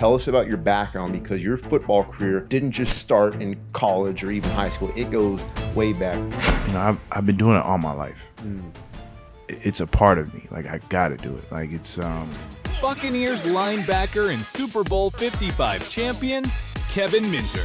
Tell us about your background, because your football career didn't just start in college or even high school. It goes way back. You know, I've been doing it all my life. It's a part of me. Like, I gotta do it. Like, it's Buccaneers linebacker and Super Bowl 55 champion, Kevin Minter.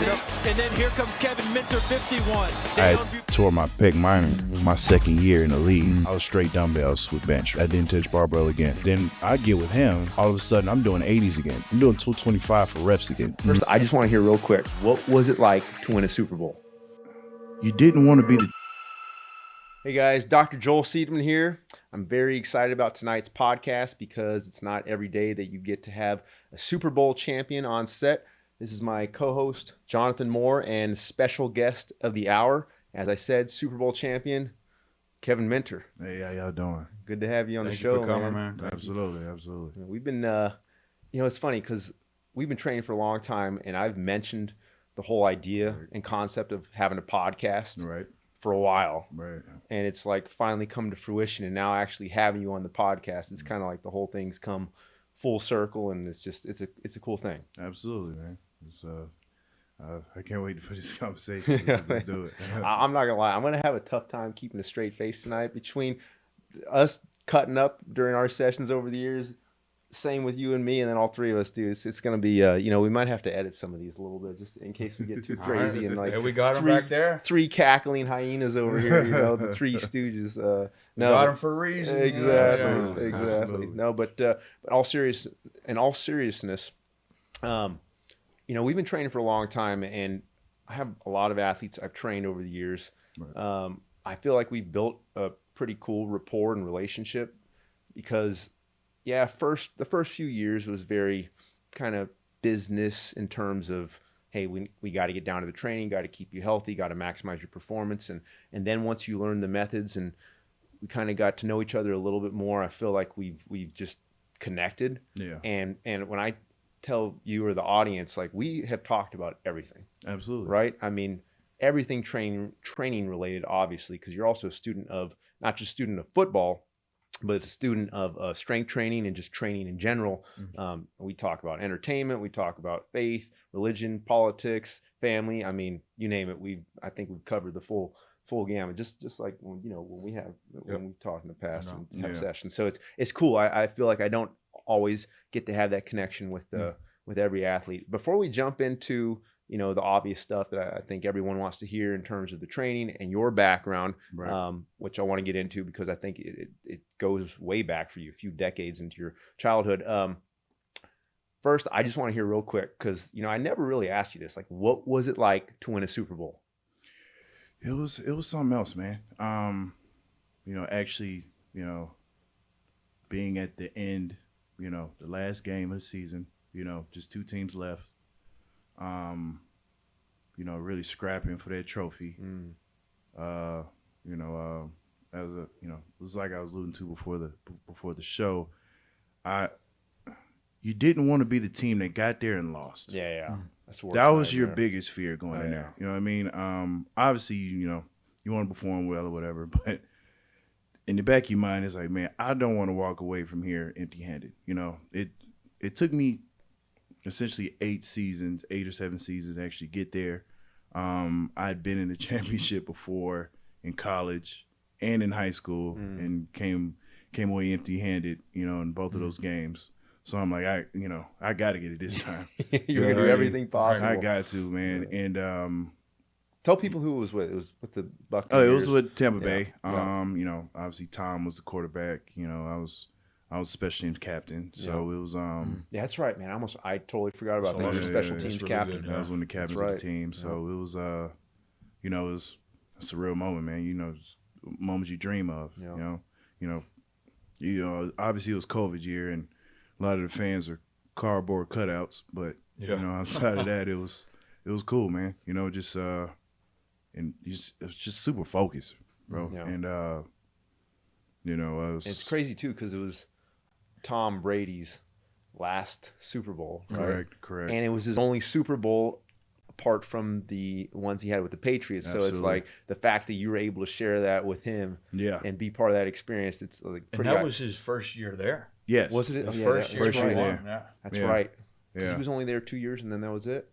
And then here comes Kevin Minter, 51. I tore my pec minor. It was my second year in the league. I was straight dumbbells with bench. I didn't touch barbell again. Then I get with him. All of a sudden, I'm doing 80s again. I'm doing 225 for reps again. First, I just want to hear real quick, what was it like to win a Super Bowl? You didn't want to be the... Hey guys, Dr. Joel Seedman here. I'm very excited about tonight's podcast because it's not every day that you get to have a Super Bowl champion on set. This is my co-host, Jonathan Moore, and special guest of the hour. As I said, Super Bowl champion, Kevin Minter. Hey, how y'all doing? Good to have you on the Thank show, you for coming, man. Absolutely, absolutely. We've been, it's funny because we've been training for a long time, and I've mentioned the whole idea and concept of having a podcast for a while. Right. And it's like finally come to fruition, and now actually having you on the podcast, it's kind of like the whole thing's come full circle, and it's a cool thing. Absolutely, man. It's, I can't wait for this conversation. Let's do it. I'm not gonna lie, I'm gonna have a tough time keeping a straight face tonight. Between us cutting up during our sessions over the years, same with you and me, and then all three of us do. It's gonna be, we might have to edit some of these a little bit just in case we get too crazy and like. Hey, we got them back there. Three cackling hyenas over here, the Three Stooges. No, got them for a reason. Exactly, Yeah. exactly. Absolutely. No, but all seriousness, we've been training for a long time, and I have a lot of athletes I've trained over the years. Right. I feel like we've built a pretty cool rapport and relationship because, the first few years was very kind of business in terms of, hey, we got to get down to the training, got to keep you healthy, got to maximize your performance. And then once you learn the methods and we kind of got to know each other a little bit more, I feel like we've just connected. Yeah. And when I tell you or the audience, like, we have talked about everything. Absolutely. Right? I mean, everything training related, obviously, because you're also a student of, not just student of football, but it's a student of strength training and just training in general. We talk about entertainment, we talk about faith, religion, politics, family. I mean, you name it. I think we've covered the full gamut. Just like when we talk in the past and have sessions. So it's cool. I feel like I don't always get to have that connection with every athlete. Before we jump into the obvious stuff that I think everyone wants to hear in terms of the training and your background, which I want to get into because I think it goes way back for you, a few decades into your childhood. First, I just want to hear real quick because I never really asked you this. Like, what was it like to win a Super Bowl? It was something else, man. Actually, being at the end, the last game of the season, just two teams left. Really scrapping for that trophy. As it was like I was alluding to before the show. You didn't want to be the team that got there and lost. Yeah. That was your biggest fear going in there. You know what I mean? Obviously, you want to perform well or whatever, but in the back of your mind, it's like, man, I don't want to walk away from here empty-handed. It took me essentially 8 or 7 seasons to actually get there. I'd been in the championship before in college and in high school and came away empty-handed, in both of those games. So I'm like, I got to get it this time. You're going to do everything possible. I got to, man. And tell people who it was with. It was with the Buccaneers. Oh, it was with Tampa Bay. Yeah. Obviously Tom was the quarterback. I was special teams captain. So it was yeah, that's right, man. I totally forgot about that. You're special teams really captain. good, I was one of the captains of the team. So it was it was a surreal moment, man. Moments you dream of. Obviously it was COVID year and a lot of the fans are cardboard cutouts, but outside of that, it was cool, man. And it was just super focused, bro. Yeah. And it's crazy too because it was Tom Brady's last Super Bowl, right? Correct. And it was his only Super Bowl apart from the ones he had with the Patriots. Absolutely. So it's like the fact that you were able to share that with him, and be part of that experience. It's like and that was his first year there. Yes. Was it The yeah, first that's year right. there. Yeah. That's Yeah. right. Because he was only there 2 years, and then that was it.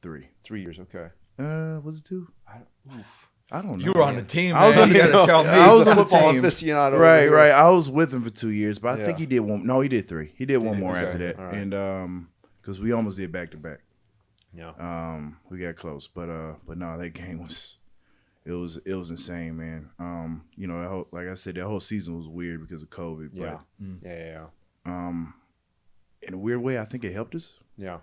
3. 3 years. Okay. Was it 2? I don't know. You were on the team. I was on the team. tell me. I was on the Football team. aficionado Right, over right. here. I was with him for 2 years, but I Yeah. think he did one. No, he did 3. He did one more after that, All right. and because we almost did back to back. Yeah. We got close, but no, that game was insane, man. You know, like I said, that whole season was weird because of COVID. Yeah. But, Yeah. in a weird way, I think it helped us Yeah.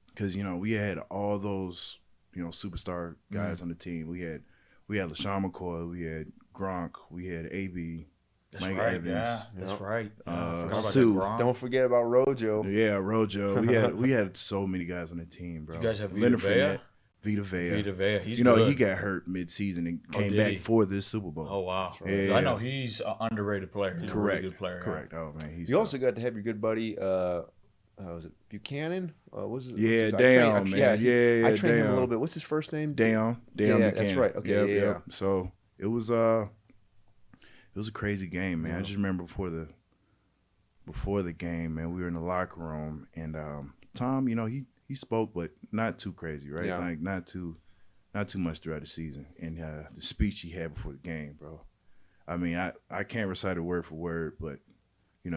because you know we had all those superstar guys on the team. We had LaShawn McCoy, we had Gronk, we had AB, That's Mike right. Evans. Yeah, that's right. I forgot about Sue. that Gronk. Don't forget about Rojo. Yeah, Rojo. We had so many guys on the team, bro. You guys have Vita Leonard Vea? Fournette, Vita Vea. Vita Vea. He's You know, good. he got hurt mid-season and came did back he? for this Super Bowl. Oh, wow. Yeah. I know he's an underrated player. He's Correct. a really good player. Correct. Oh man, he's You also got to have your good buddy, was it Buchanan? What's his, Deion, man. I trained him a Deion. little bit. What's his first name? Deion Yeah, Buchanan. that's right. Okay, yeah. So it was a crazy game, man. I just remember before the game, man, we were in the locker room and Tom, he spoke, but not too crazy, right? Yeah. Like not too much throughout the season. And the speech he had before the game, bro. I mean, I can't recite it word for word, but it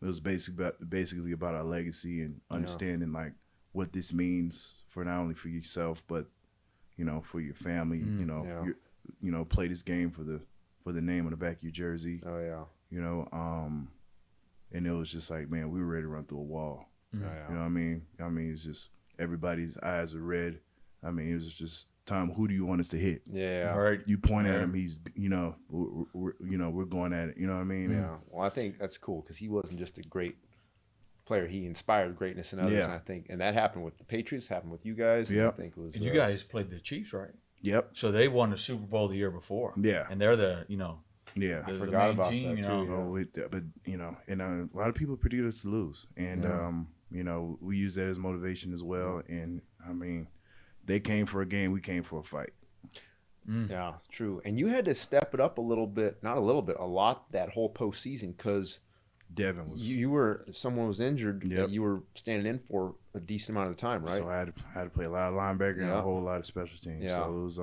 was basically about our legacy and understanding like what this means for not only for yourself, but for your family. Play this game for the name on the back of your jersey. Oh yeah. And it was just like, man, we were ready to run through a wall. Oh, You yeah. know what I mean? I mean, it's just everybody's eyes are red. I mean, it was just, Tom, who do you want us to hit? Yeah. All right. You point at him, he's, we're going at it. You know what I mean? Yeah. Well, I think that's cool because he wasn't just a great player. He inspired greatness in others. Yeah. And I think, and that happened with the Patriots, happened with you guys. Yep. I think it was. And you guys played the Chiefs, right? Yep. So they won the Super Bowl the year before. Yeah. And they're the, Yeah. the forgot main about team, that, too, yeah. But and a lot of people predict us to lose, and we use that as motivation as well. And I mean, they came for a game, we came for a fight. Yeah, true. And you had to step it up a little bit, not a little bit, a lot that whole postseason because Devin was. someone was injured Yep. that you were standing in for a decent amount of the time, right? So I had to play a lot of linebacker and Yeah. a whole lot of special teams. Yeah. So it was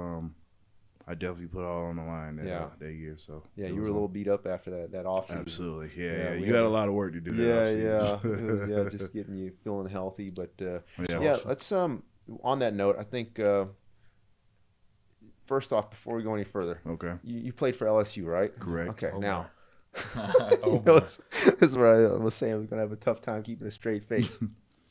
I definitely put it all on the line that year. So Yeah, it you were was a little beat up after that offseason. absolutely Yeah, we You had had a- a lot of work to do. Yeah, that yeah, offseason. It was, just getting you feeling healthy. But Yeah. let's on that note, I think first off, before we go any further, Okay. you played for LSU, right? Correct. Okay, Oh, now Oh, this is where I was saying we're gonna have a tough time keeping a straight face.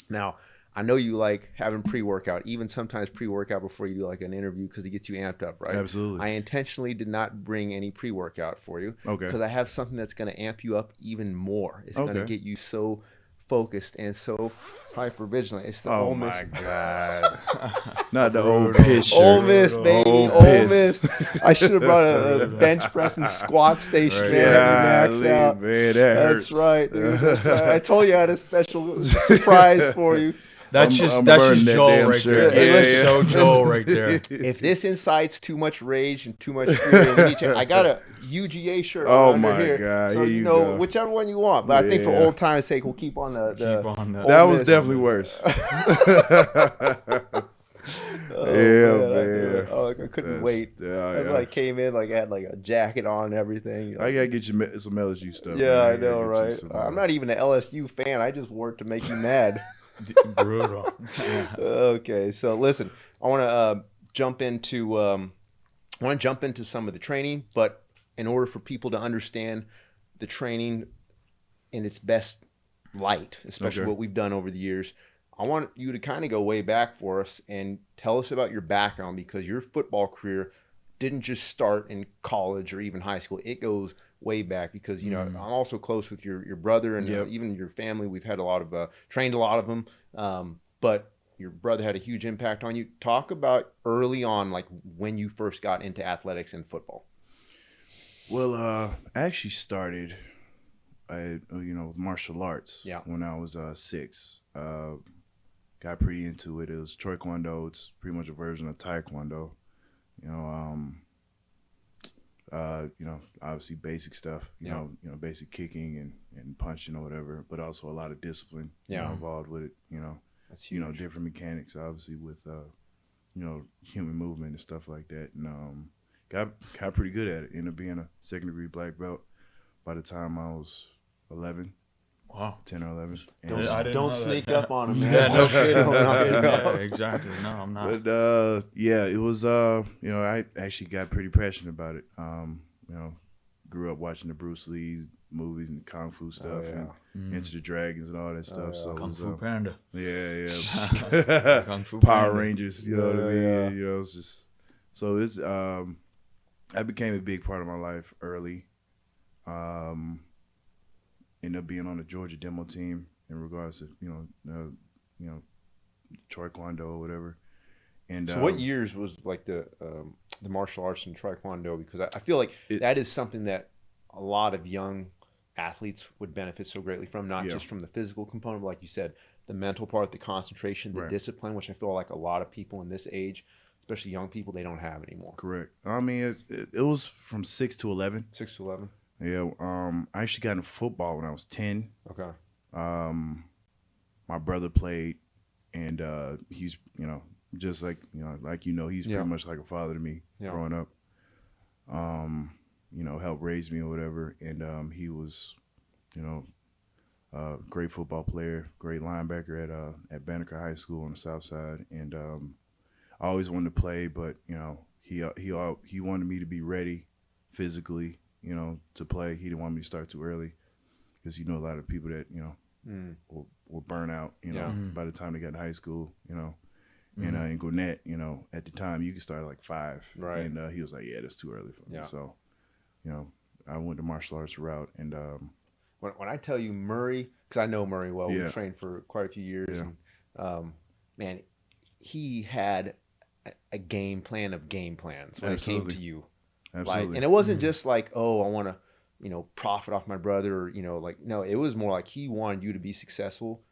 Now, I know you like having pre-workout, even sometimes pre-workout before you do like an interview because it gets you amped up, right? Absolutely. I intentionally did not bring any pre-workout for you Okay. because I have something that's going to amp you up even more. It's going to Okay. get you so focused and so hyper vigilant. It's the Oh Ole my Miss. God! Not the old piss shirt. Ole Miss, baby. Ole Ole Miss. Miss. I should have brought a bench press and squat station, Right. man. Have you maxed out. Man, that hurts. That's right, dude. That's right. I told you I had a special surprise for you. That's I'm just burning that Joel damn right shirt. there. Yeah, That's yeah. so Joel right there. If this incites too much rage and too much fury, we need to- I got a UGA shirt Oh under my here. God, So here you know go. whichever one you want. But I think for Yeah. old time's sake, we'll keep on the Keep on that. Ole That was Miss. definitely worse. Oh, man. I couldn't wait. That's why I came in like I had like a jacket on and everything. I gotta get you some LSU stuff. Yeah, man. I gotta know, get you right? some, I'm not even an LSU fan. I just work to make you mad. Brutal. Okay, so listen, I want to jump into some of the training, but in order for people to understand the training in its best light, especially Okay. what we've done over the years, I want you to kind of go way back for us and tell us about your background because your football career didn't just start in college or even high school. It goes way back because, I'm also close with your brother and Yep. even your family. We've had a lot of, trained a lot of them. But your brother had a huge impact on you. Talk about early on, like when you first got into athletics and football. Well, I actually started, with martial arts. Yeah. When I was 6, got pretty into it. It was taekwondo. It's pretty much a version of taekwondo. Obviously basic stuff. You know, basic kicking and punching or whatever, but also a lot of discipline. Yeah. Involved with it. That's you know, huge. different mechanics, obviously with you know, human movement and stuff like that, and got pretty good at it. Ended up being a second-degree black belt by the time I was 11, Wow. 10 or 11. And, I didn't Don't know that. sneak Yeah. up on him, man. Yeah, no Don't kidding. knock No him kidding. out. Yeah, exactly. No, I'm not. But yeah, it was you know, I actually got pretty passionate about it. You know, grew up watching the Bruce Lee movies and kung fu stuff and Enter the Dragons and all that stuff. So it Kung was, Fu Panda. yeah. Kung Fu Power Panda. Rangers, you know what I mean? Yeah. You know, it's just so it's that became a big part of my life early. Ended up being on the Georgia demo team in regards to, you know, taekwondo or whatever. And So what years was like the martial arts and taekwondo? Because I feel like that is something that a lot of young athletes would benefit so greatly from, not just from the physical component, but like you said, the mental part, the concentration, the discipline, which I feel like a lot of people in this age, especially young people, they don't have anymore. Correct. I mean, it was from 6 to 11. 6 to 11. Yeah. I actually got into football when I was 10. Okay. My brother played, and he's, you know, just like, you know, he's pretty much like a father to me growing up. You know, helped raise me or whatever, and he was, you know, a great football player, great linebacker at Banneker High School on the South Side, and I always wanted to play, but you know, he wanted me to be ready physically, you know, to play. He didn't want me to start too early, because you know a lot of people that, you know, will burn out, you know, by the time they got to high school, you know. And in Gwinnett, you know, at the time you could start at like 5, right? And he was like, "Yeah, that's too early for me." So, you know, I went the martial arts route, and when I tell you Murray, because I know Murray well, we trained for quite a few years, and man, he had a game plan of game plans when it came to you. Absolutely. Like, and it wasn't just like, oh, I want to, you know, profit off my brother, or, you know, like, no, it was more like he wanted you to be successful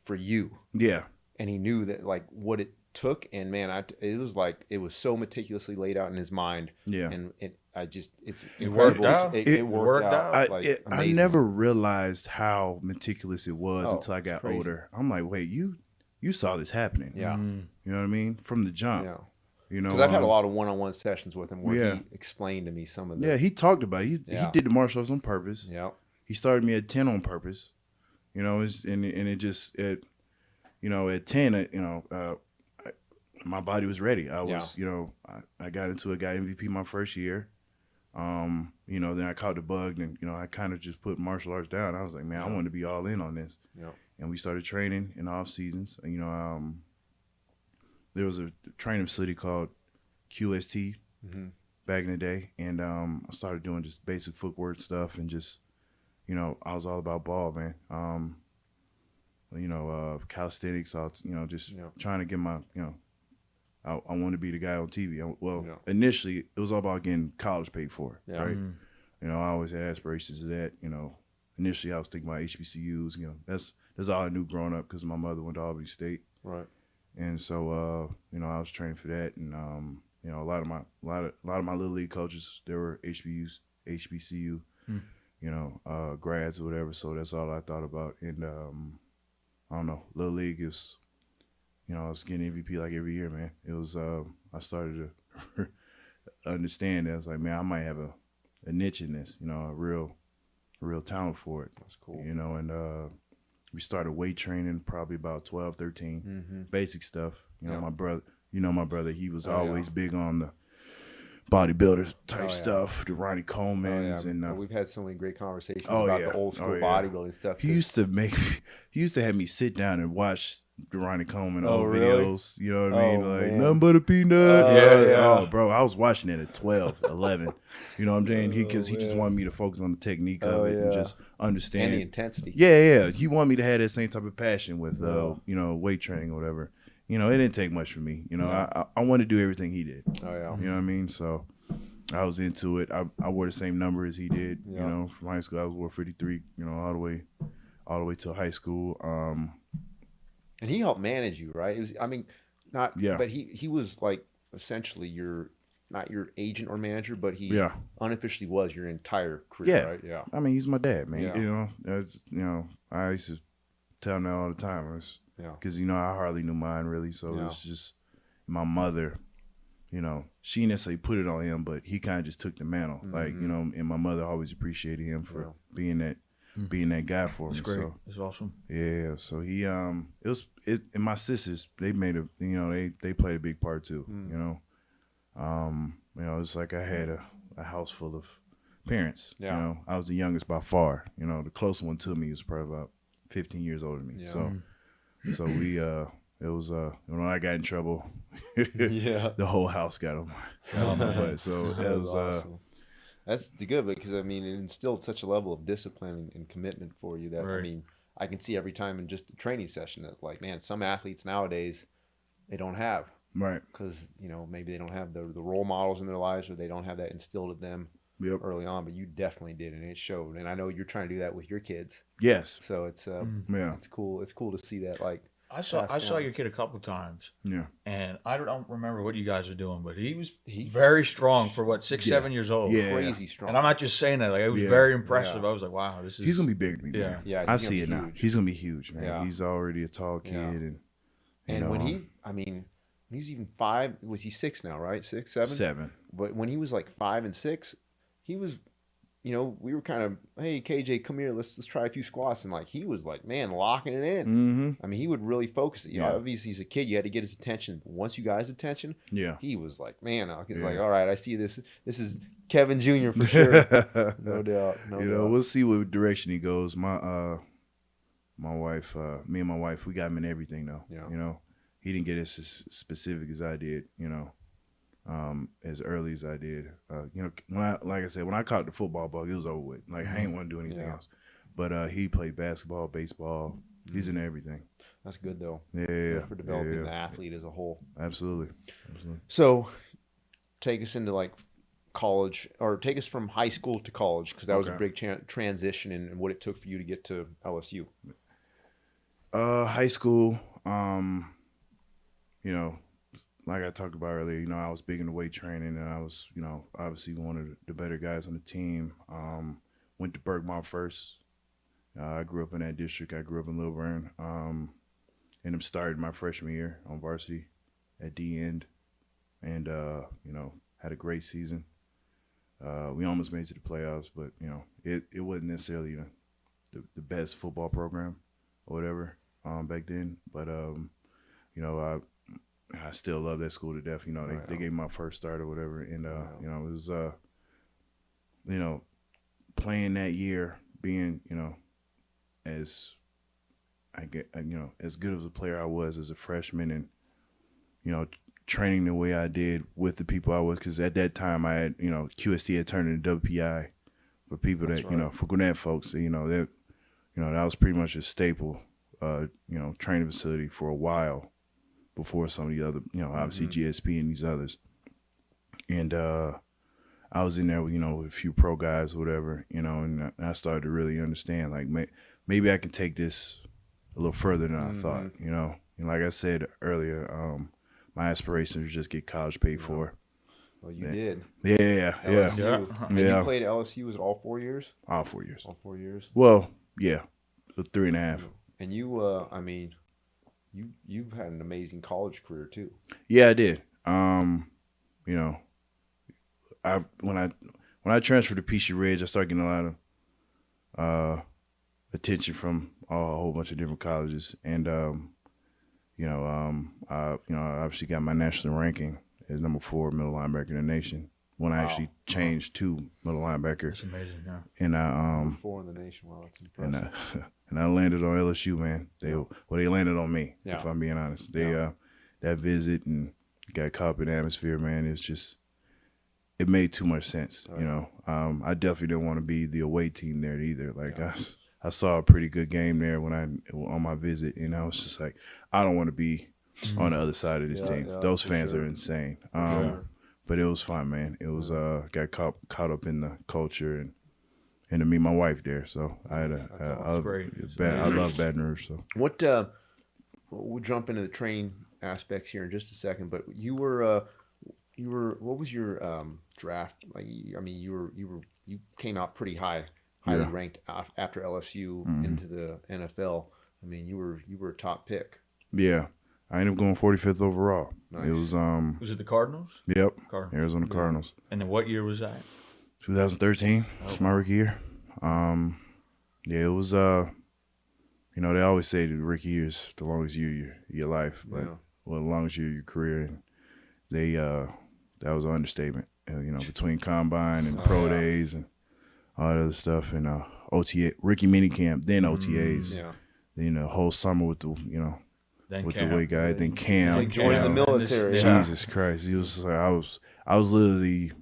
for you. Yeah. And he knew that, like, what it took, and man, it was like, it was so meticulously laid out in his mind. Yeah. And it worked out. It worked out. I never realized how meticulous it was until I got older. I'm like, wait, you saw this happening. Yeah. You know what I mean? From the jump. Yeah. You know, because I've had a lot of one-on-one sessions with him where he explained to me some of the. Yeah, he talked about it. He did the martial arts on purpose. Yeah. He started me at 10 on purpose. You know, and it just, you know, at 10, you know, my body was ready. I was, you know, I got into it, got MVP my first year. You know, then I caught the bug, and, you know, I kind of just put martial arts down. I was like, man, I want to be all in on this. Yeah. And we started training in off seasons. You know, there was a training facility called QST back in the day, and I started doing just basic footwork stuff, and just, you know, I was all about ball, man. You know, calisthenics, you know, just trying to get my, you know, I want to be the guy on TV. Initially, it was all about getting college paid for, right? You know, I always had aspirations of that. You know, initially I was thinking about HBCUs. You know, that's all I knew growing up, because my mother went to Albany State, right? And so, you know, I was training for that, and you know, a lot of my little league coaches, they were HBCU, you know, grads or whatever. So that's all I thought about. And I don't know, little league is, you know, I was getting MVP like every year, man. It was I started to understand that. I was like, man, I might have a niche in this, you know, a real talent for it. That's cool. You know, and we started weight training probably about 12, 13, basic stuff. You know, my brother, he was always big on the bodybuilder type stuff, the Ronnie Colemans, and we've had so many great conversations about the old school bodybuilding stuff. He used to have me sit down and watch the Ronnie Coleman old videos. You know what I mean? Like, nothing but a peanut. Oh, bro, I was watching it at 12, 11. You know what I'm saying? Because he just wanted me to focus on the technique of it and just understand. And the intensity. Yeah. He wanted me to have that same type of passion with, you know, weight training or whatever. You know, it didn't take much for me. You know, I wanted to do everything he did. Oh, yeah. You know what I mean? So I was into it. I wore the same number as he did. You know, from high school, I wore 53, you know, all the way to high school. And he helped manage you, right? It was, I mean, but he was like essentially not your agent or manager, but he unofficially was your entire career, right? Yeah. I mean, he's my dad, man. You know, you know, I used to tell him that all the time. Yeah. Because, I hardly knew mine really. So it was just my mother, she didn't necessarily put it on him, but he kind of just took the mantle. Like, and my mother always appreciated him for being that guy for me. That's great. So, That's awesome. yeah. So he, and my sisters, they made they played a big part too, it's like I had a house full of parents. Yeah. I was the youngest by far. The closest one to me was probably about 15 years older than me. Yeah. So we it was when I got in trouble, Yeah. the whole house got on my butt. So it was awesome. That's good because it instilled such a level of discipline and commitment for you that Right. I can see every time in just a training session that, like, man, some athletes nowadays they don't have. right. Because maybe they don't have the role models in their lives, or they don't have that instilled in them early on. But you definitely did, and it showed. And I know you're trying to do that with your kids. Yes. So it's Yeah. it's cool. It's cool to see that. Like, I saw down. your kid a couple times, Yeah. and I don't remember what you guys were doing, but he was very strong for 6-7 years old. Yeah. crazy strong. And I'm not just saying that. Like, it was Yeah. very impressive. Yeah. I was like, wow, this is. He's gonna be bigger than me. Yeah. Man. Yeah, I he's see gonna it be now. huge. He's gonna be huge, man. Yeah. He's already a tall kid, Yeah. and when he's even 5, was he 6 now? Right, 6, 7. 7. But when he was like 5 and 6, he was, we were kind of, hey KJ, come here, let's try a few squats, and like he was like, man, locking it in. Mm-hmm. He would really focus it. Yeah. Obviously he's a kid, you had to get his attention. But once you got his attention, Yeah. he was like, man, he's Yeah. like, all right, I see this. This is Kevin Jr. for sure. No doubt. No doubt. We'll see what direction he goes. My wife, me and my wife, we got him in everything though. Yeah. He didn't get as specific as I did, as early as I did. When I caught the football bug, it was over with. Like, I ain't want to do anything else. But he played basketball, baseball. He's in everything. That's good though. Yeah. For developing the athlete as a whole. Absolutely. So take us into like college, or take us from high school to college, because that was a big transition in what it took for you to get to LSU. High school, like I talked about earlier, I was big into weight training, and I was, obviously one of the better guys on the team. Went to Bergmont first. I grew up in that district. I grew up in Lilburn. And I started my freshman year on varsity at D end, and had a great season. We almost made it to the playoffs, but it wasn't necessarily the best football program or whatever back then. But I still love that school to death. They gave me my first start or whatever, and it was playing that year, being as as good of a player I was as a freshman, and training the way I did with the people I was, because at that time I had QST had turned into WPI for people that for Gwinnett folks, that that was pretty much a staple training facility for a while before some of the other obviously GSP and these others. And I was in there with with a few pro guys or whatever, and I started to really understand, like, maybe I can take this a little further than I thought, and like I said earlier, my aspirations was just get college paid for. Well, you did. Yeah. LSU. And you played at LSU, was it all 4 years? All 4 years. All 4 years. Well, yeah, 3.5. And you, you've had an amazing college career too. Yeah, I did. When I transferred to Peachtree Ridge, I started getting a lot of attention from a whole bunch of different colleges, and I obviously got my national ranking as number 4 middle linebacker in the nation when I actually changed to middle linebacker. That's amazing, yeah. And I 4 in the nation. Wow, that's impressive. And I landed on LSU, man. They landed on me, if I'm being honest. They that visit and got caught up in the atmosphere, man. It made too much sense, I definitely didn't want to be the away team there either. Like, I saw a pretty good game there on my visit, and I was just like, I don't want to be on the other side of this team. Those fans are insane. But it was fun, man. It was got caught up in the culture, and to meet my wife there. So I had I love Baton Rouge. So we'll jump into the training aspects here in just a second. But you were what was your draft like? You came out pretty highly ranked after LSU into the NFL. You were a top pick. Yeah. I ended up going 45th overall. Nice. It was Was it the Cardinals? Yep. Cardinals. Arizona Cardinals. And then what year was that? 2013. It's my rookie year. Yeah, it was you know, they always say the rookie year's the longest year of your life, but well, the longest year of your career. And they that was an understatement. You know, between combine and pro days and all that other stuff, and OTA, rookie minicamp, then OTAs. Yeah. Then, you know, whole summer with the, you know, Then with camp. the weight guy, then camp. It's like joining the military. Yeah. Jesus Christ, he was like, I was literally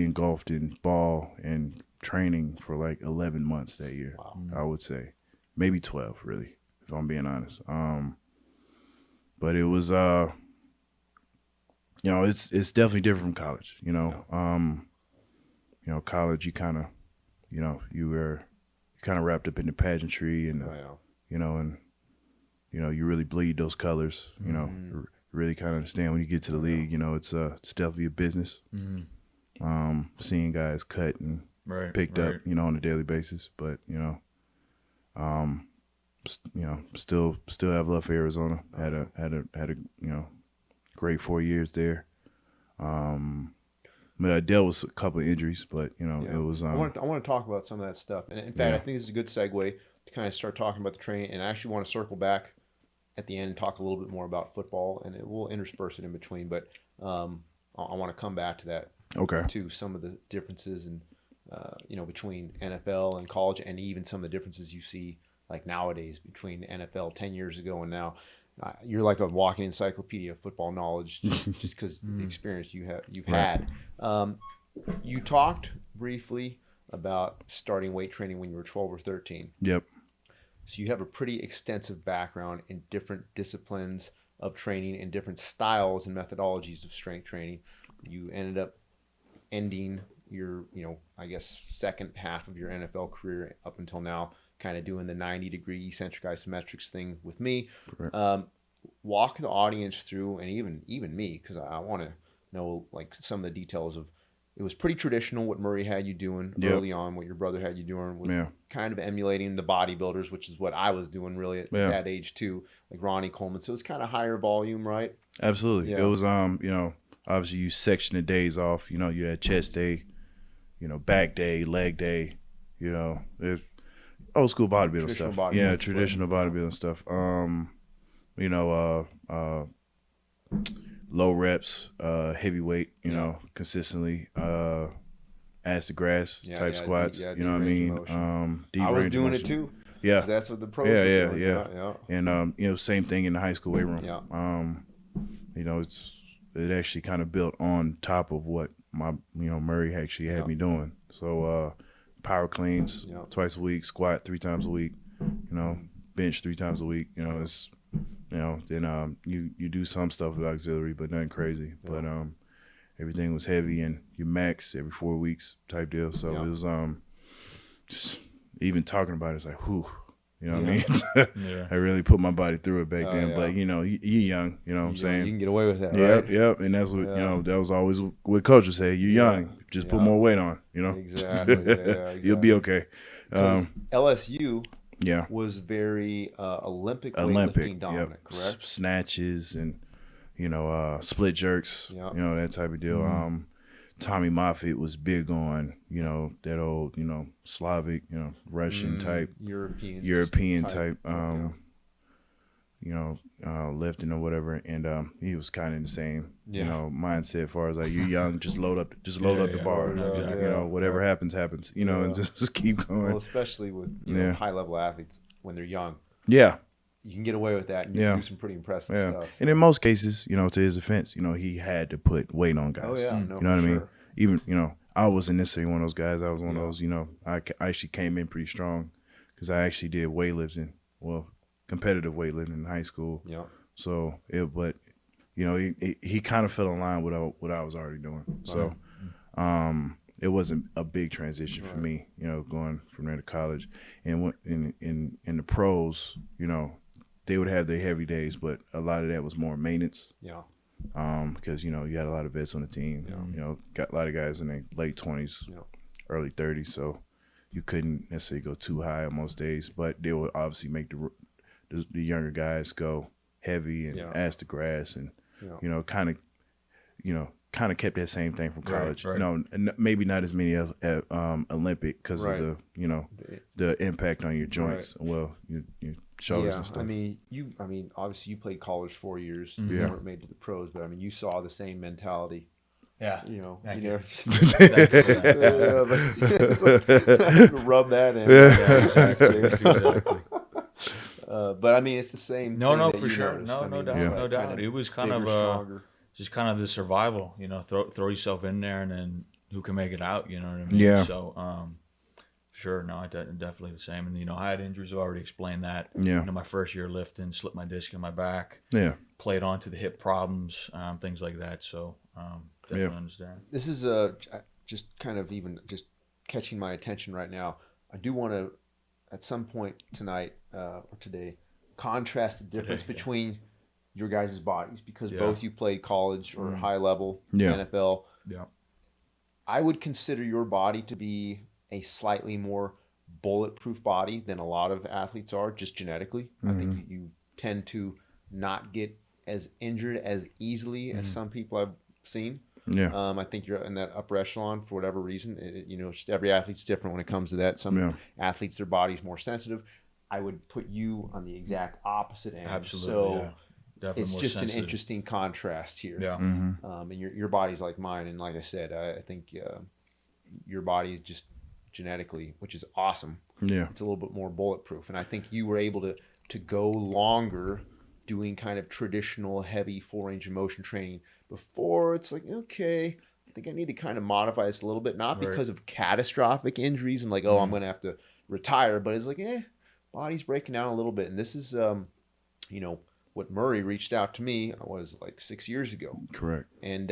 engulfed in ball and training for like 11 months that year. Wow. I would say maybe 12, really, if I'm being honest. But it was you know, it's definitely different from college. You know, you know, college, you kind of, you know, you were kind of wrapped up in the pageantry and you know, and you know, you really bleed those colors. You know, really kind of understand when you get to the league. You know, it's definitely a business. Seeing guys cut and picked up, you know, on a daily basis. But you know, still have love for Arizona. Had a you know, great 4 years there. I dealt with a couple of injuries, but you know, it was. I want to talk about some of that stuff, and in fact, I think this is a good segue to kind of start talking about the training. And I actually want to circle back at the end and talk a little bit more about football, and we'll intersperse it in between. But I want to come back to that. Okay. To some of the differences and you know, between NFL and college, and even some of the differences you see like nowadays between the NFL 10 years ago and now. You're like a walking encyclopedia of football knowledge, just because the experience you've had. You talked briefly about starting weight training when you were 12 or 13. Yep. So you have a pretty extensive background in different disciplines of training and different styles and methodologies of strength training. You ended up ending your, you know, I guess second half of your NFL career up until now, kind of doing the 90-degree eccentric isometrics thing with me. Walk the audience through, and even me, because I want to know like some of the details of. It was pretty traditional what Murray had you doing early on, what your brother had you doing, with kind of emulating the bodybuilders, which is what I was doing really at that age too, like Ronnie Coleman. So it's kind of higher volume, right? Absolutely. It was you know, obviously you section the days off. You know, you had chest day, you know, back day, leg day. You know, it's old school bodybuilding stuff. Traditional bodybuilding stuff. You know, low reps, heavyweight, you know, consistently, ass to grass type squats. You know what I mean? Deep I was range doing motion. it too. Yeah. That's what the pros were doing. Yeah. And, you know, same thing in the high school weight room. You know, it actually kind of built on top of what my, you know, Murray actually had me doing. So, power cleans twice a week, squat 3 times a week, you know, bench 3 times a week. You know, it's, you know, then you do some stuff with auxiliary, but nothing crazy. But everything was heavy, and you max every 4 weeks type deal. So it was just even talking about it's like, whew, you know what I mean? I really put my body through it back then. But you know, you're young, you know what I'm saying? You can get away with that, right? Yep. And that's what you know. That was always what coach would say. You're young, just put more weight on. You know, exactly. You'll be okay. LSU. Was very Olympic weightlifting dominant, correct? Snatches and, you know, split jerks, you know, that type of deal. Tommy Moffitt was big on, you know, that old, you know, Slavic, you know, Russian type, European type, you know, lifting or whatever. And he was kind of in the same, you know, mindset as far as like, you're young, just load up the bar. You know, whatever happens, you know, and just keep going. Well, especially with you know, high level athletes when they're young. Yeah. You can get away with that and you can do some pretty impressive stuff. And in most cases, you know, to his defense, you know, he had to put weight on guys. No, you know what I mean? Even, you know, I wasn't necessarily one of those guys. I was one of those, you know, I actually came in pretty strong because I actually did weightlifting. Well, competitive weightlifting in high school. So, but, you know, he kind of fell in line with what I was already doing. So, it wasn't a big transition for me, you know, going from there to college. And in the pros, you know, they would have their heavy days, but a lot of that was more maintenance. Because, you know, you had a lot of vets on the team. You know, got a lot of guys in their late 20s, early 30s. So you couldn't necessarily go too high on most days, but they would obviously make the younger guys go heavy and ass to grass, and kind of kept that same thing from college. Right. No, maybe not as many as Olympic because of the impact on your joints. Right. Well, your shoulders and stuff. I mean, obviously you played college 4 years. You never made it to the pros, but I mean, you saw the same mentality. Yeah, Thank you. Rub that in. Exactly. But I mean, it's the same. No, for sure. No doubt. It was kind of just kind of the survival. Throw yourself in there, and then who can make it out? You know what I mean? Yeah. So, sure. No, definitely the same. And I had injuries. I've already explained that. Yeah. My first year lifting, slipped my disc in my back. Yeah. Played on to the hip problems, things like that. So, definitely understand. This is just kind of even just catching my attention right now. I do want to, at some point tonight or today, contrast the difference between your guys' bodies, because both you played college or high level NFL. Yeah. I would consider your body to be a slightly more bulletproof body than a lot of athletes are, just genetically. I think you tend to not get as injured as easily as some people I've seen. Yeah. I think you're in that upper echelon for whatever reason. Just every athlete's different when it comes to that. Some athletes, their body's more sensitive. I would put you on the exact opposite end. Absolutely. So definitely it's more just sensitive. an interesting contrast here. Yeah. And your body's like mine, and like I said, I think your body is just genetically, which is awesome. Yeah. It's a little bit more bulletproof, and I think you were able to go longer doing kind of traditional heavy full range of motion training. Before it's like, okay, I think I need to kind of modify this a little bit, not because of catastrophic injuries and like, oh, I'm going to have to retire, but it's like, body's breaking down a little bit. And this is, what Murray reached out to me was like 6 years ago. Correct. And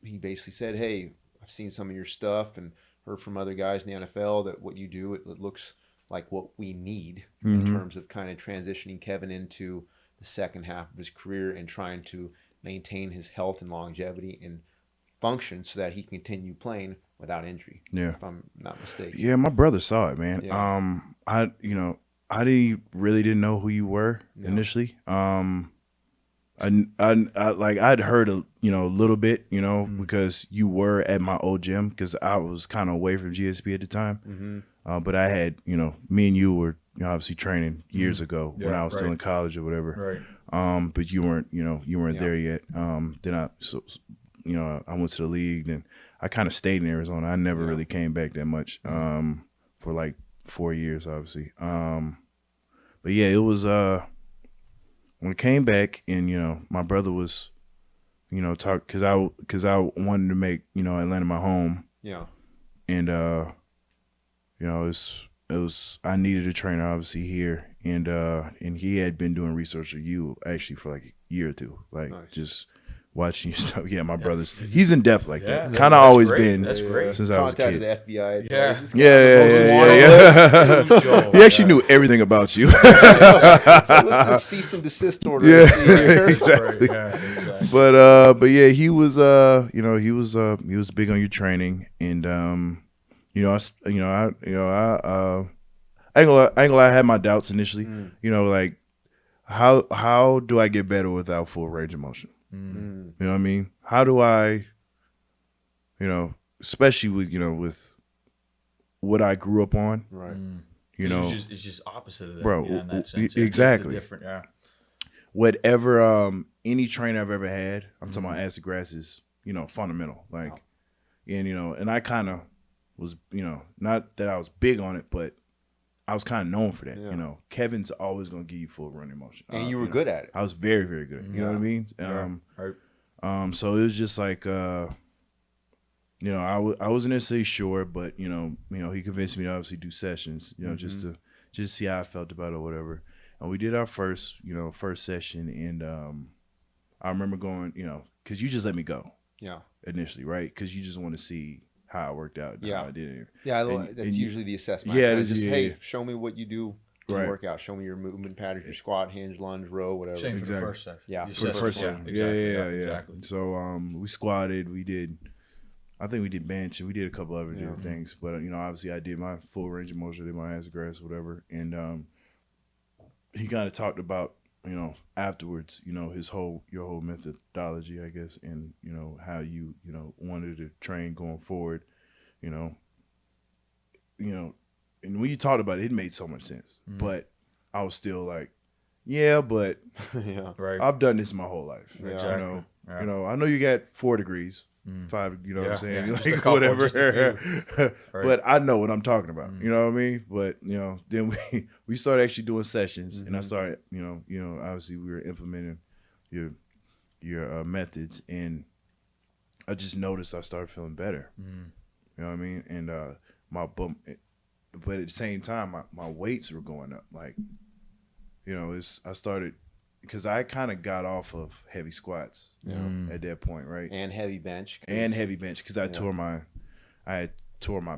he basically said, hey, I've seen some of your stuff and heard from other guys in the NFL that what you do, it looks like what we need in terms of kind of transitioning Kevin into the second half of his career and trying to maintain his health and longevity and function so that he can continue playing without injury. Yeah. If I'm not mistaken. Yeah, my brother saw it, man. Yeah. I didn't know who you were initially. I'd heard a little bit, because you were at my old gym because I was kind of away from GSP at the time. But I had, me and you were obviously training years ago when I was still in college or whatever. Right. But you weren't, there yet. Then I went to the league and I kind of stayed in Arizona. I never really came back that much for like 4 years, obviously. But yeah, it was when I came back and my brother was, talk because I wanted to make Atlanta my home. Yeah. And it was I needed a trainer obviously here, and he had been doing research with you actually for like a year or two, like just watching your stuff. Yeah, my brother's he's in depth like that. Kind of always been. That's great. Since I was a kid. Contacted the FBI. Yeah. He actually knew everything about you. So let's just cease and desist order. Exactly. Exactly. But yeah, he was he was big on your training, and I ain't gonna lie, I had my doubts initially. Like how do I get better without full range of motion? You know what I mean? How do I, especially with what I grew up on, Right. It's just opposite of that, bro. in that sense. Exactly. It's different, yeah. Whatever any trainer I've ever had, I'm talking about acid grass is fundamental. Like, and I kind of was not that I was big on it, but I was kind of known for that. Yeah. Kevin's always gonna give you full running motion, And you were good at it. I was very, very good. You know what I mean? Right. So it was just like, I wasn't necessarily sure, but he convinced me to obviously do sessions, just to see how I felt about it or whatever. And we did our first session, and I remember going, because you just let me go, initially, right? Because you just want to see how it worked out, how I did it. Yeah, that's usually the assessment. Yeah, just hey, show me what you do. Workout. Show me your movement patterns, your squat, hinge, lunge, row, whatever. Same for the first session. Yeah, for the first session. Exactly. So we squatted. I think we did bench, and we did a couple other different things. But obviously, I did my full range of motion, did my ass grass, whatever. And he kind of talked about, afterwards, your whole methodology, I guess, and, how you wanted to train going forward, and when you talked about it, it made so much sense. But I was still like, yeah, but Yeah. Right. I've done this my whole life. Yeah. Exactly. Yeah. I know you got 4 degrees, 5, what I'm saying? Yeah. Just Like, a couple, whatever. just a few. Right. But I know what I'm talking about. You know what I mean? But, then we started actually doing sessions, and I started, obviously we were implementing your methods, and I just noticed I started feeling better. You know what I mean? And but at the same time, my weights were going up. Like, I started, because I kind of got off of heavy squats at that point, right? And heavy bench. Because I tore my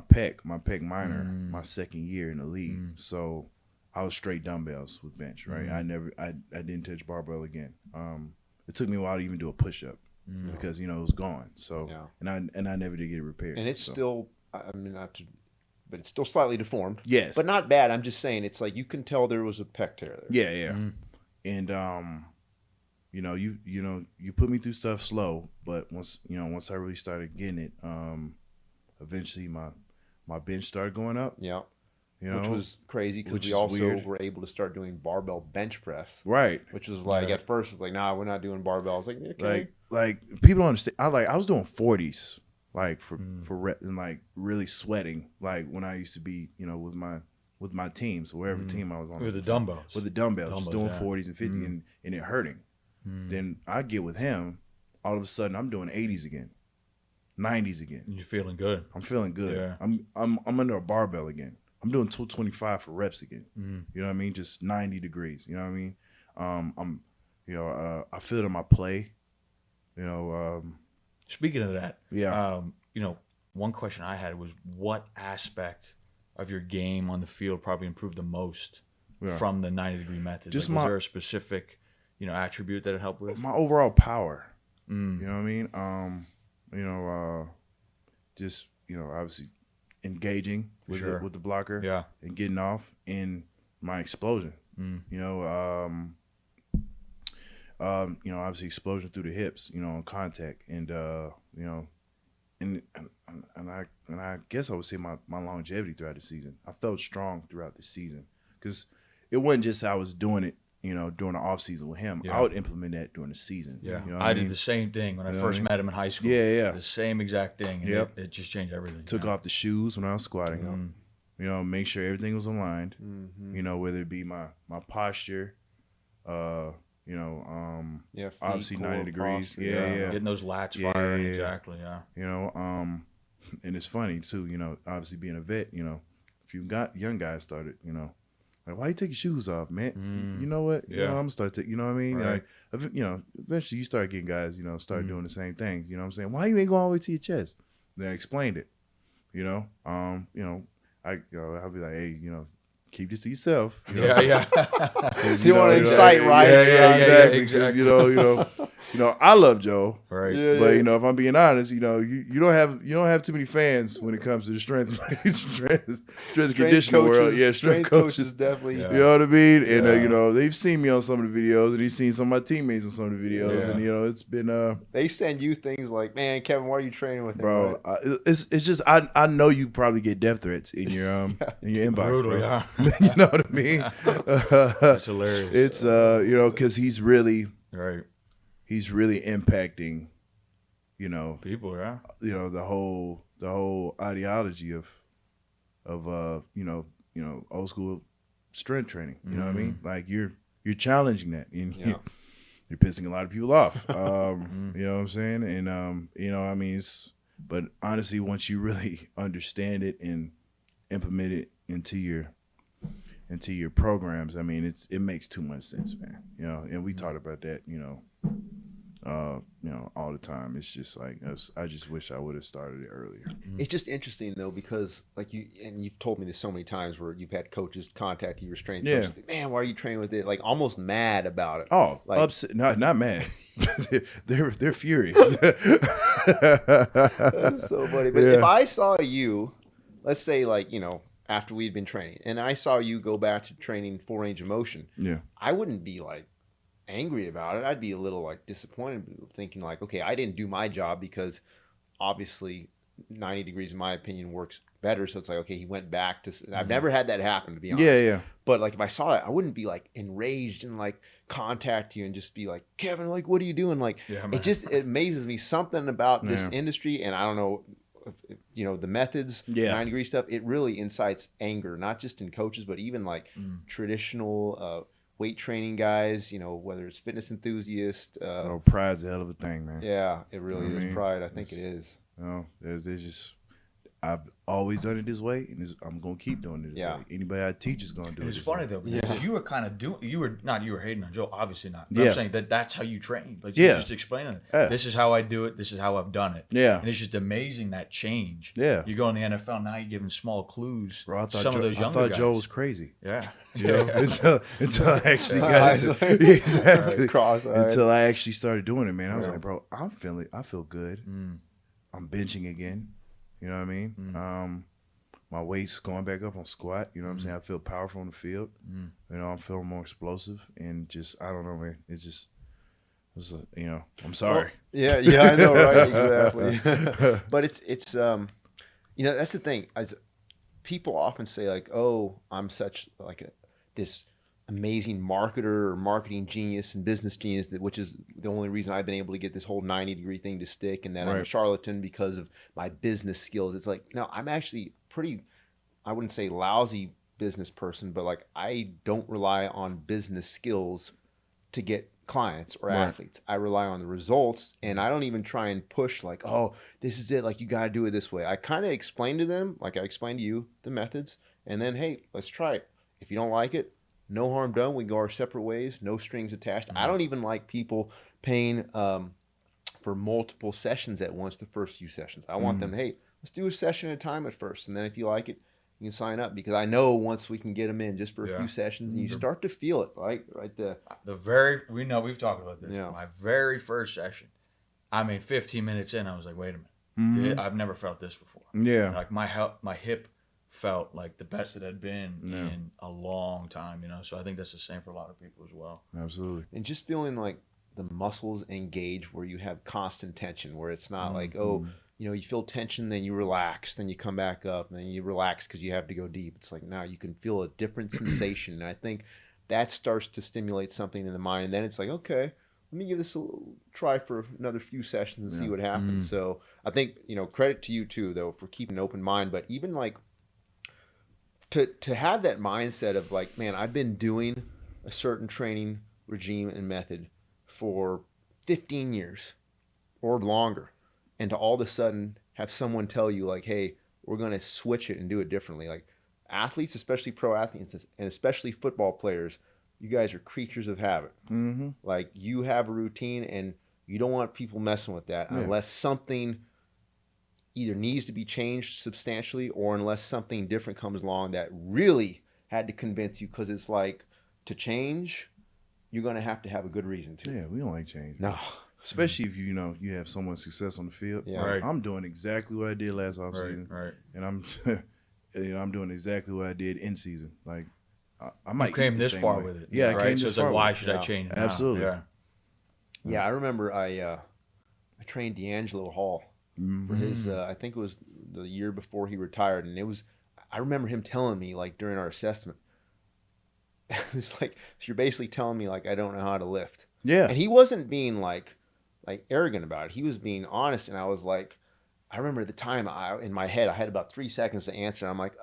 pec minor my second year in the league. So I was straight dumbbells with bench, right? I didn't touch barbell again. It took me a while to even do a push up because it was gone. So and I never did get it repaired. And it's still, I mean, but it's still slightly deformed. Yes, but not bad. I'm just saying, it's like you can tell there was a pec tear there. Yeah. And you put me through stuff slow, but once I really started getting it, eventually my bench started going up. Yeah. Which was crazy because we also were able to start doing barbell bench press. Right. Which was like, at first it's like, nah, we're not doing barbell. I was like, okay. Like people don't understand. I was doing 40s, like for rep, and like really sweating, like when I used to be, with my teams, wherever team I was on. With the dumbbells. With the dumbbells, just doing 40s and 50s and it hurting. Then I get with him, all of a sudden I'm doing 80s again, 90s again. And you're feeling good. I'm feeling good. Yeah. I'm under a barbell again. I'm doing 225 for reps again. You know what I mean? Just 90 degrees. You know what I mean? I feel it in my play. Speaking of that, yeah. One question I had was, what aspect of your game on the field probably improved the most from the 90-degree method? Was there a specific, attribute that it helped with? My overall power. You know what I mean? Just obviously obviously with the blocker, and getting off, and my explosion. Obviously explosion through the hips, on contact, and and I guess I would say my longevity throughout the season. I felt strong throughout the season because it wasn't just I was doing it, during the off season with him. I would implement that during the season. Yeah, you know I did the same thing when I first met him in high school. Yeah. The same exact thing. And it just changed everything. Took off the shoes when I was squatting. Make sure everything was aligned. Whether it be my posture, obviously 90 degrees. Posture, Getting those lats firing, exactly. And it's funny too. Obviously being a vet, if you got young guys started, like, why you take your shoes off, man? You know what? I'm gonna start to, you know what I mean? Right. Like, eventually you start getting guys, start doing the same things. You know what I'm saying? Why you ain't going all the way to your chest? Then I explained it. I'll be like, hey, keep this to yourself. You want to incite riots. Exactly. I love Joe. Right. But if I'm being honest, you don't have too many fans when it comes to the strength conditioning world. Yeah, strength coaches definitely. You know what I mean? And they've seen me on some of the videos, and they've seen some of my teammates on some of the videos, and it's been they send you things like, man, Kevin, why are you training with him? Bro, it's just I know you probably get death threats in your inbox. Brutal, bro. You know what I mean? That's hilarious. It's because he's really impacting, people, the whole ideology of old school strength training. You know what I mean? Like you're challenging that, and you're pissing a lot of people off. You know what I'm saying? And but honestly, once you really understand it and implement it into your programs, it makes too much sense, man. And we talked about that, all the time. It's just like I just wish I would have started it earlier. It's just interesting though, because like you've told me this so many times where you've had coaches contact you, your strength coaches, man, why are you training with it? Like almost mad about it. Oh, like, upset, not mad. they're furious. That's so funny. But if I saw you, let's say like, after we'd been training, and I saw you go back to training full range of motion, I wouldn't be like angry about it. I'd be a little like disappointed, thinking like, okay, I didn't do my job, because obviously 90 degrees in my opinion works better. So it's like, okay, he went back to, I've never had that happen, to be honest. But like, if I saw that, I wouldn't be like enraged and like contact you and just be like, Kevin, like, what are you doing? Like, it amazes me something about this industry. And I don't know, you know, the methods, 90 degree stuff, it really incites anger, not just in coaches, but even like traditional weight training guys, you know, whether it's fitness enthusiasts. Pride's a hell of a thing, man. Yeah, it really is. Pride, I think it is. No, there's just, I've always done it this way, and I'm gonna keep doing it this way. Anybody I teach is gonna do it. It's funny though, because you were kind of doing, you were hating on Joe, obviously not. But I'm saying that's how you train. Like you're just explaining it. This is how I do it. This is how I've done it. And it's just amazing that change. You go in the NFL now, you're giving small clues. Bro, I thought some of those younger guys. Joe was crazy. You know, until I actually got into, until I actually started doing it, man. I was like, bro, I feel good. I'm benching again. You know what I mean? My weight's going back up on squat. You know what I'm saying? I feel powerful on the field. You know, I'm feeling more explosive, and just, I don't know, man. It's you know, I'm sorry. Well, yeah, I know, right? Exactly. But it's you know, that's the thing. As people often say, like, oh, I'm such like this amazing marketer or marketing genius and business genius, which is the only reason I've been able to get this whole 90 degree thing to stick, and that I'm a charlatan because of my business skills. It's like, no, I'm actually pretty, I wouldn't say lousy business person, but like, I don't rely on business skills to get clients or athletes. I rely on the results, and I don't even try and push like, oh, this is it, like you got to do it this way. I kind of explain to them, like I explained to you, the methods, and then, hey, let's try it. If you don't like it, no harm done. We go our separate ways, no strings attached. I don't even like people paying for multiple sessions at once the first few sessions. I want them, hey, let's do a session at a time at first, and then if you like it, you can sign up, because I know once we can get them in just for a few sessions, and you start to feel it, right there. We've talked about this. My very first session, I mean, 15 minutes in, I was like, wait a minute, I've never felt this before. Like my hip felt like the best it had been in a long time, you know. So I think that's the same for a lot of people as well. Absolutely. And just feeling like the muscles engage, where you have constant tension, where it's not like, oh, you know, you feel tension, then you relax, then you come back up, and then you relax because you have to go deep. It's like, now you can feel a different sensation. And I think that starts to stimulate something in the mind. And then it's like, okay, let me give this a little try for another few sessions and see what happens. So I think, you know, credit to you too, though, for keeping an open mind. But even like, to have that mindset of like, man, I've been doing a certain training regime and method for 15 years or longer, and to all of a sudden have someone tell you like, hey, we're going to switch it and do it differently. Like athletes, especially pro athletes and especially football players, you guys are creatures of habit. Like you have a routine, and you don't want people messing with that unless something either needs to be changed substantially, or unless something different comes along that really had to convince you, because it's like, to change, you're going to have a good reason to. Yeah, we don't like change. No. Especially if you know you have someone's success on the field. I'm doing exactly what I did last offseason. And I'm I'm doing exactly what I did in season. Like I might came this far with it. Yeah, I came so this it's far like, why should I change? Absolutely. Yeah, I remember I trained D'Angelo Hall for his I think it was the year before he retired, and I remember him telling me, like, during our assessment, it's like, so you're basically telling me like I don't know how to lift. And he wasn't being like arrogant about it. He was being honest, and I was like, I remember at the time, in my head I had about 3 seconds to answer. I'm like,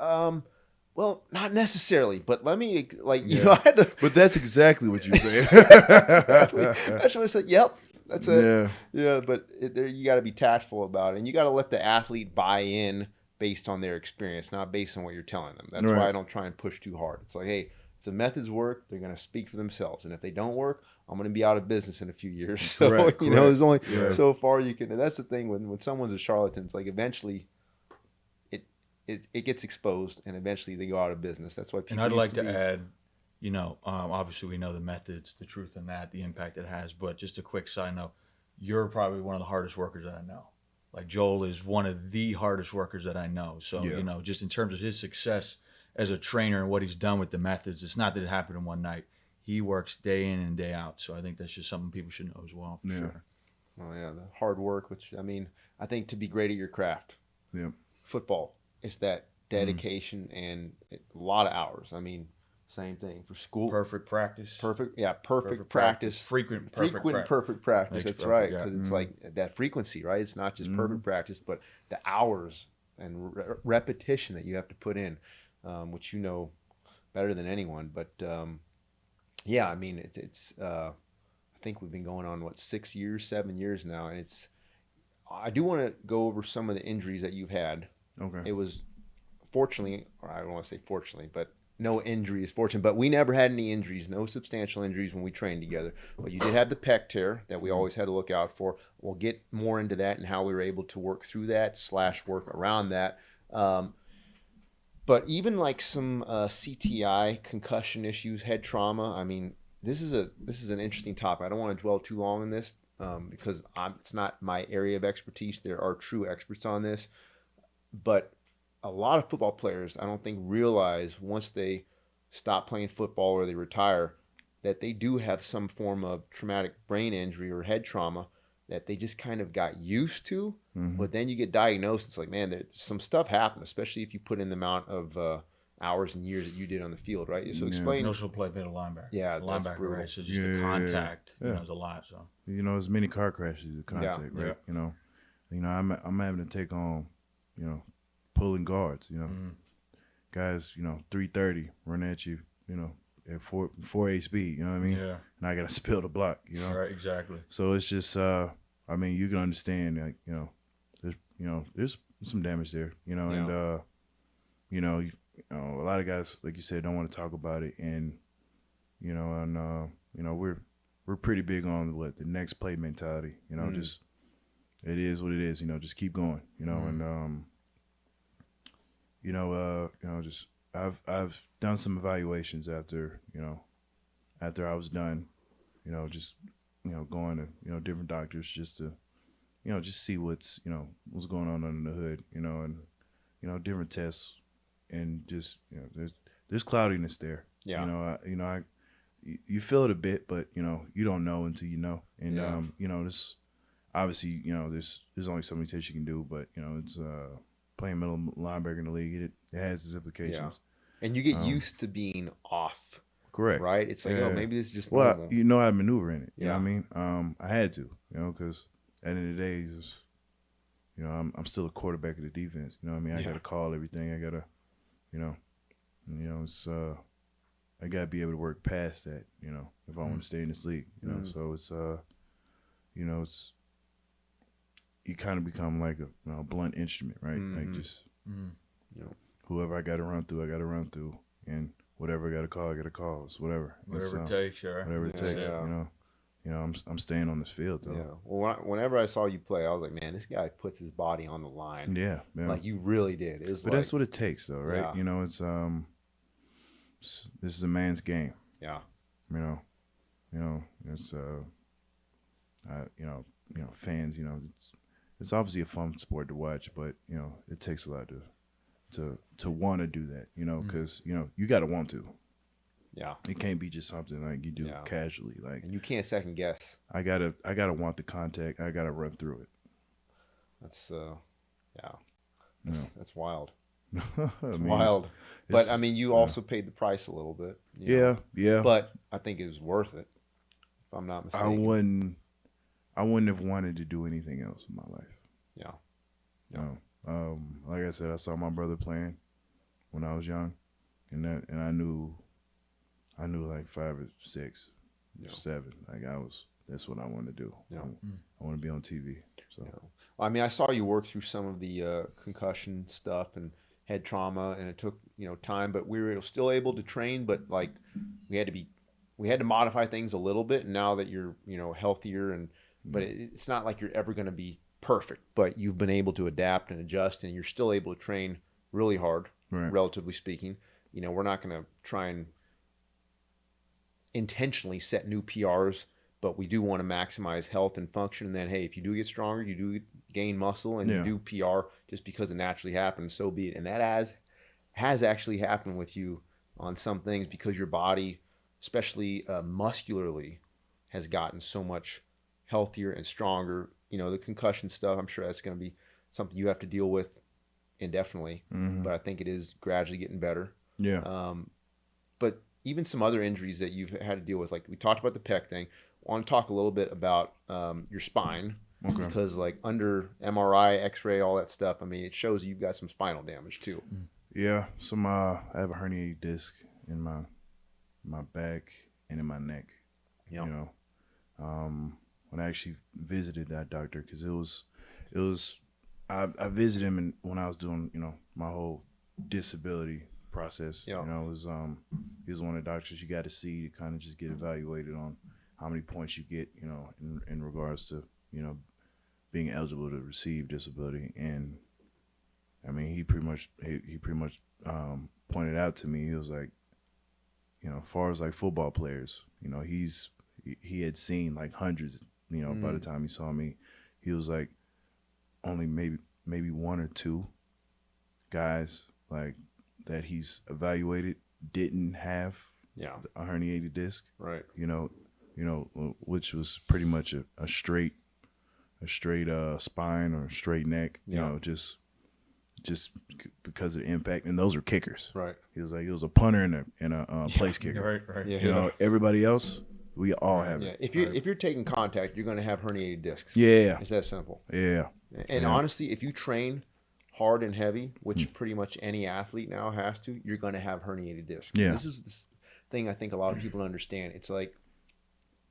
well, not necessarily, but let me, like, you know, I had to. But that's exactly what you said. Exactly. That's what I said. Yep. That's it. Yeah. But you got to be tactful about it, and you got to let the athlete buy in based on their experience, not based on what you're telling them. That's why I don't try and push too hard. It's like, hey, if the methods work, they're going to speak for themselves. And if they don't work, I'm going to be out of business in a few years. So, you know, there's only so far you can. And that's the thing when someone's a charlatan, it's like eventually it gets exposed, and eventually they go out of business. That's why people. And I'd like to add, you know, obviously we know the methods, the truth in that, the impact it has. But just a quick side note, you're probably one of the hardest workers that I know. Like Joel is one of the hardest workers that I know. So, you know, just in terms of his success as a trainer and what he's done with the methods. It's not that it happened in one night. He works day in and day out. So I think that's just something people should know as well. For sure. Well, yeah, the hard work, which, I mean, I think to be great at your craft, football, it's that dedication and a lot of hours. I mean, same thing for school. Perfect practice. Perfect practice. Frequent perfect practice. That's right. Because it's like that frequency, right? It's not just perfect practice, but the hours and repetition that you have to put in, which you know better than anyone. But yeah, I mean, it's I think we've been going on 7 years now, and I do want to go over some of the injuries that you've had. Okay. It was fortunately, or I don't want to say fortunately, but no injury is fortunate. But we never had any injuries, no substantial injuries when we trained together. But you did have the pec tear that we always had to look out for. We'll get more into that and how we were able to work through that / work around that. But even like some CTI, concussion issues, head trauma. I mean, this is an interesting topic. I don't want to dwell too long on this because it's not my area of expertise. There are true experts on this, but a lot of football players, I don't think, realize once they stop playing football or they retire that they do have some form of traumatic brain injury or head trauma that they just kind of got used to. But then you get diagnosed. It's like, man, some stuff happened, especially if you put in the amount of hours and years that you did on the field, right? So explain. You also play middle linebacker. Yeah, linebacker, right? So just the contact, is a lot. So as many car crashes with contact, right? Yeah. I'm having to take on, pulling guards, guys, 330 run at you, at 4.8 speed, you know what I mean? Yeah. And I got to spill the block, Right, exactly. So it's just, I mean, you can understand, like, there's some damage there, and, a lot of guys, like you said, don't want to talk about it. And, we're pretty big on the next play mentality, just, it is what it is, just keep going, and, just I've done some evaluations after I was done, just going to different doctors just to just see what's going on under the hood, and different tests, and just there's cloudiness there. You feel it a bit, but you don't know until you know, and this obviously there's only so many tests you can do, but it's playing middle linebacker in the league, it has its implications. And you get used to being off. Correct. Right? It's like, maybe this is just well, normal. you know how to maneuver in it. You know what I mean? I had to, because at the end of the day, it's, I'm still a quarterback of the defense. You know what I mean? I got to call everything. I got to, it's, I got to be able to work past that, if I want to stay in this league, So it's, it's, you kind of become like a blunt instrument, right? Like just, whoever I got to run through, I got to run through, and whatever I got to call, I got to call. It's whatever. Whatever it takes, sure. Whatever it takes, I'm staying on this field, though. Yeah. Well, whenever I saw you play, I was like, man, this guy puts his body on the line. Yeah. Like you really did. But that's what it takes, though, right? Yeah. It's this is a man's game. Yeah. It's fans. It's obviously a fun sport to watch, but it takes a lot to want to do that. Because you got to want to. Yeah. It can't be just something like you do casually. Like, and you can't second guess. I gotta want the contact. I gotta run through it. That's that's wild. It's wild. But I mean, you also paid the price a little bit. Yeah. But I think it was worth it, if I'm not mistaken. I wouldn't have wanted to do anything else in my life. Yeah. Like I said, I saw my brother playing when I was young, and I knew like 5 or 6, 7. Like that's what I want to do. Yeah. I want to be on TV. So. I mean, I saw you work through some of the concussion stuff and head trauma, and it took time, but we were still able to train. But like we had to modify things a little bit. And now that you're healthier, but it's not like you're ever going to be perfect. But you've been able to adapt and adjust, and you're still able to train really hard, relatively speaking. We're not going to try and intentionally set new PRs, but we do want to maximize health and function. And then, hey, if you do get stronger, you do gain muscle, and you do PR just because it naturally happens, so be it. And that has actually happened with you on some things because your body, especially muscularly, has gotten so much healthier and stronger. You know, the concussion stuff, I'm sure that's going to be something you have to deal with indefinitely, but I think it is gradually getting better. Yeah. But even some other injuries that you've had to deal with, like we talked about the pec thing. I want to talk a little bit about your spine. Okay. Because like under MRI, X-ray, all that stuff, I mean, it shows you've got some spinal damage too. Yeah, I have a herniated disc in my back and in my neck. Yep. You know, when I actually visited that doctor, because I visited him when I was doing, you know, my whole disability process. Yep. You know, it was he was one of the doctors you got to see to kind of just get evaluated on how many points you get, you know, in regards to, you know, being eligible to receive disability. And I mean, he pretty much pointed out to me, he was like, you know, as far as like football players, you know, he had seen like hundreds, you know, by the time he saw me, he was like, only maybe one or two guys like that he's evaluated didn't have a herniated disc. Right. You know, which was pretty much a straight spine or a straight neck, you know, just because of the impact. And those were kickers. Right. He was a punter and a place kicker. Right. Yeah. You know, everybody else, we all have it. If you're taking contact, you're going to have herniated discs. Yeah. It's that simple. Yeah. And honestly, if you train hard and heavy, which pretty much any athlete now has to, you're going to have herniated discs. Yeah. This is this thing I think a lot of people understand. It's like,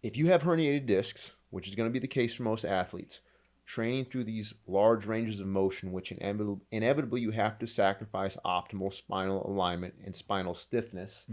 if you have herniated discs, which is going to be the case for most athletes, training through these large ranges of motion, which inevitably you have to sacrifice optimal spinal alignment and spinal stiffness.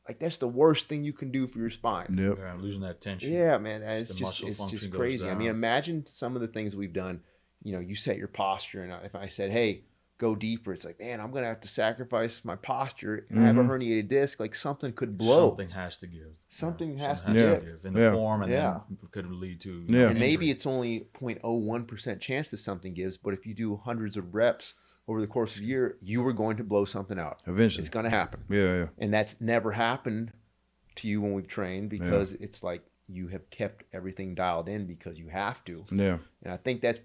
Like, that's the worst thing you can do for your spine. Yep. Yeah, losing that tension. Yeah, man, it's just crazy. I mean, imagine some of the things we've done. You know, you set your posture, and if I said, hey, go deeper, it's like, man, I'm going to have to sacrifice my posture, and I have a herniated disc. Like, something could blow. Something has to give. Something has to give. In the form, and then could lead to and injury. Maybe it's only 0.01% chance that something gives, but if you do hundreds of reps over the course of a year, you are going to blow something out. Eventually. It's going to happen. Yeah. And that's never happened to you when we've trained, because it's like you have kept everything dialed in because you have to. Yeah. And I think that's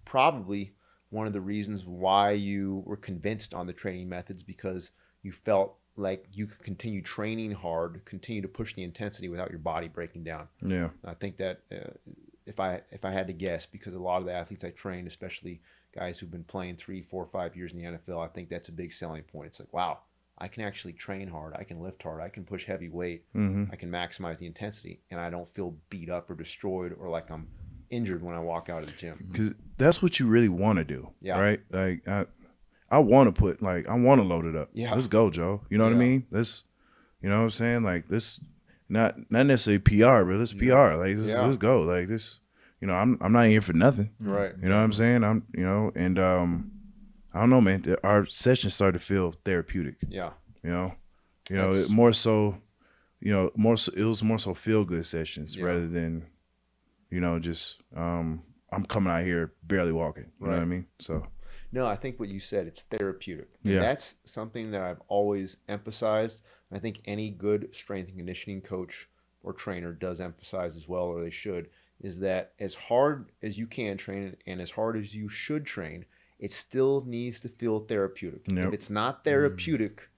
probably one of the reasons why you were convinced on the training methods, because you felt like you could continue training hard, continue to push the intensity without your body breaking down. Yeah. I think that if I had to guess, because a lot of the athletes I trained, especially guys who've been playing 3, 4, 5 years in the NFL, I think that's a big selling point. It's like, wow, I can actually train hard, I can lift hard, I can push heavy weight, I can maximize the intensity, and I don't feel beat up or destroyed or like I'm injured when I walk out of the gym. Because that's what you really want to do, right? Like I want to I want to load it up. Yeah, let's go, Joe. You know what I mean? Let's, you know what I'm saying? Like, this, not necessarily PR, but let's PR. Like, let's go. Like, this, you know, I'm not here for nothing. Right. You know what I'm saying? I'm, you know, and I don't know, man. Our sessions started to feel therapeutic. Yeah. You know, it more so, it was more so feel good sessions rather than, you know, just I'm coming out here barely walking. You know what I mean? So. No, I think what you said, it's therapeutic. Yeah. That's something that I've always emphasized. I think any good strength and conditioning coach or trainer does emphasize as well, or they should, is that as hard as you can train and as hard as you should train, it still needs to feel therapeutic. Yep. If it's not therapeutic,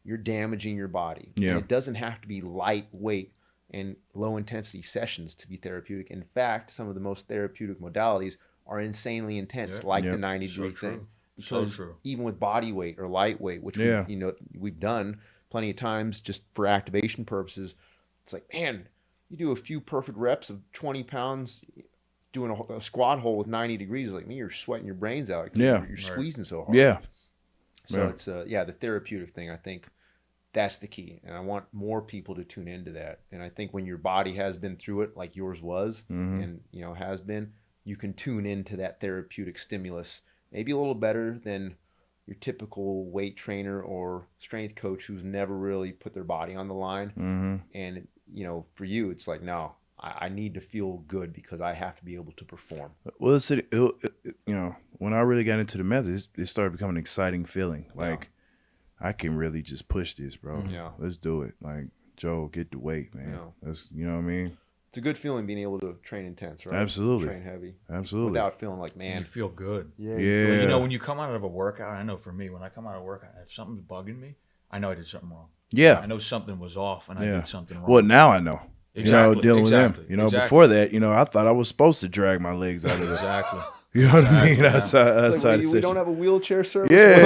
you're damaging your body. Yeah. And it doesn't have to be lightweight and low intensity sessions to be therapeutic. In fact, some of the most therapeutic modalities are insanely intense, like the 90-degree thing. Because even with body weight or lightweight, which we've done plenty of times just for activation purposes, it's like, man, you do a few perfect reps of 20 pounds doing a squat hold with 90 degrees, like me, you're sweating your brains out. You're squeezing so hard. Yeah. So it's the therapeutic thing, I think that's the key. And I want more people to tune into that. And I think when your body has been through it like yours was and has been, you can tune into that therapeutic stimulus maybe a little better than your typical weight trainer or strength coach who's never really put their body on the line. And for you, it's like, no, I need to feel good because I have to be able to perform. Well, when I really got into the method, it started becoming an exciting feeling. Like, I can really just push this, bro. Yeah. Let's do it. Like, Joe, get the weight, man. Yeah. That's, you know what I mean? It's a good feeling being able to train intense, right? Absolutely. Train heavy. Absolutely. Without feeling like, man. You feel good. Yeah. You know, when you come out of a workout, I know for me, when I come out of a workout, if something's bugging me, I know I did something wrong. Yeah. I know something was off and I did something wrong. Well, now I know. Exactly. You know, dealing with them. You know, before that, you know, I thought I was supposed to drag my legs out of it. Exactly. You know what I mean? That's we don't have a wheelchair service. Yeah,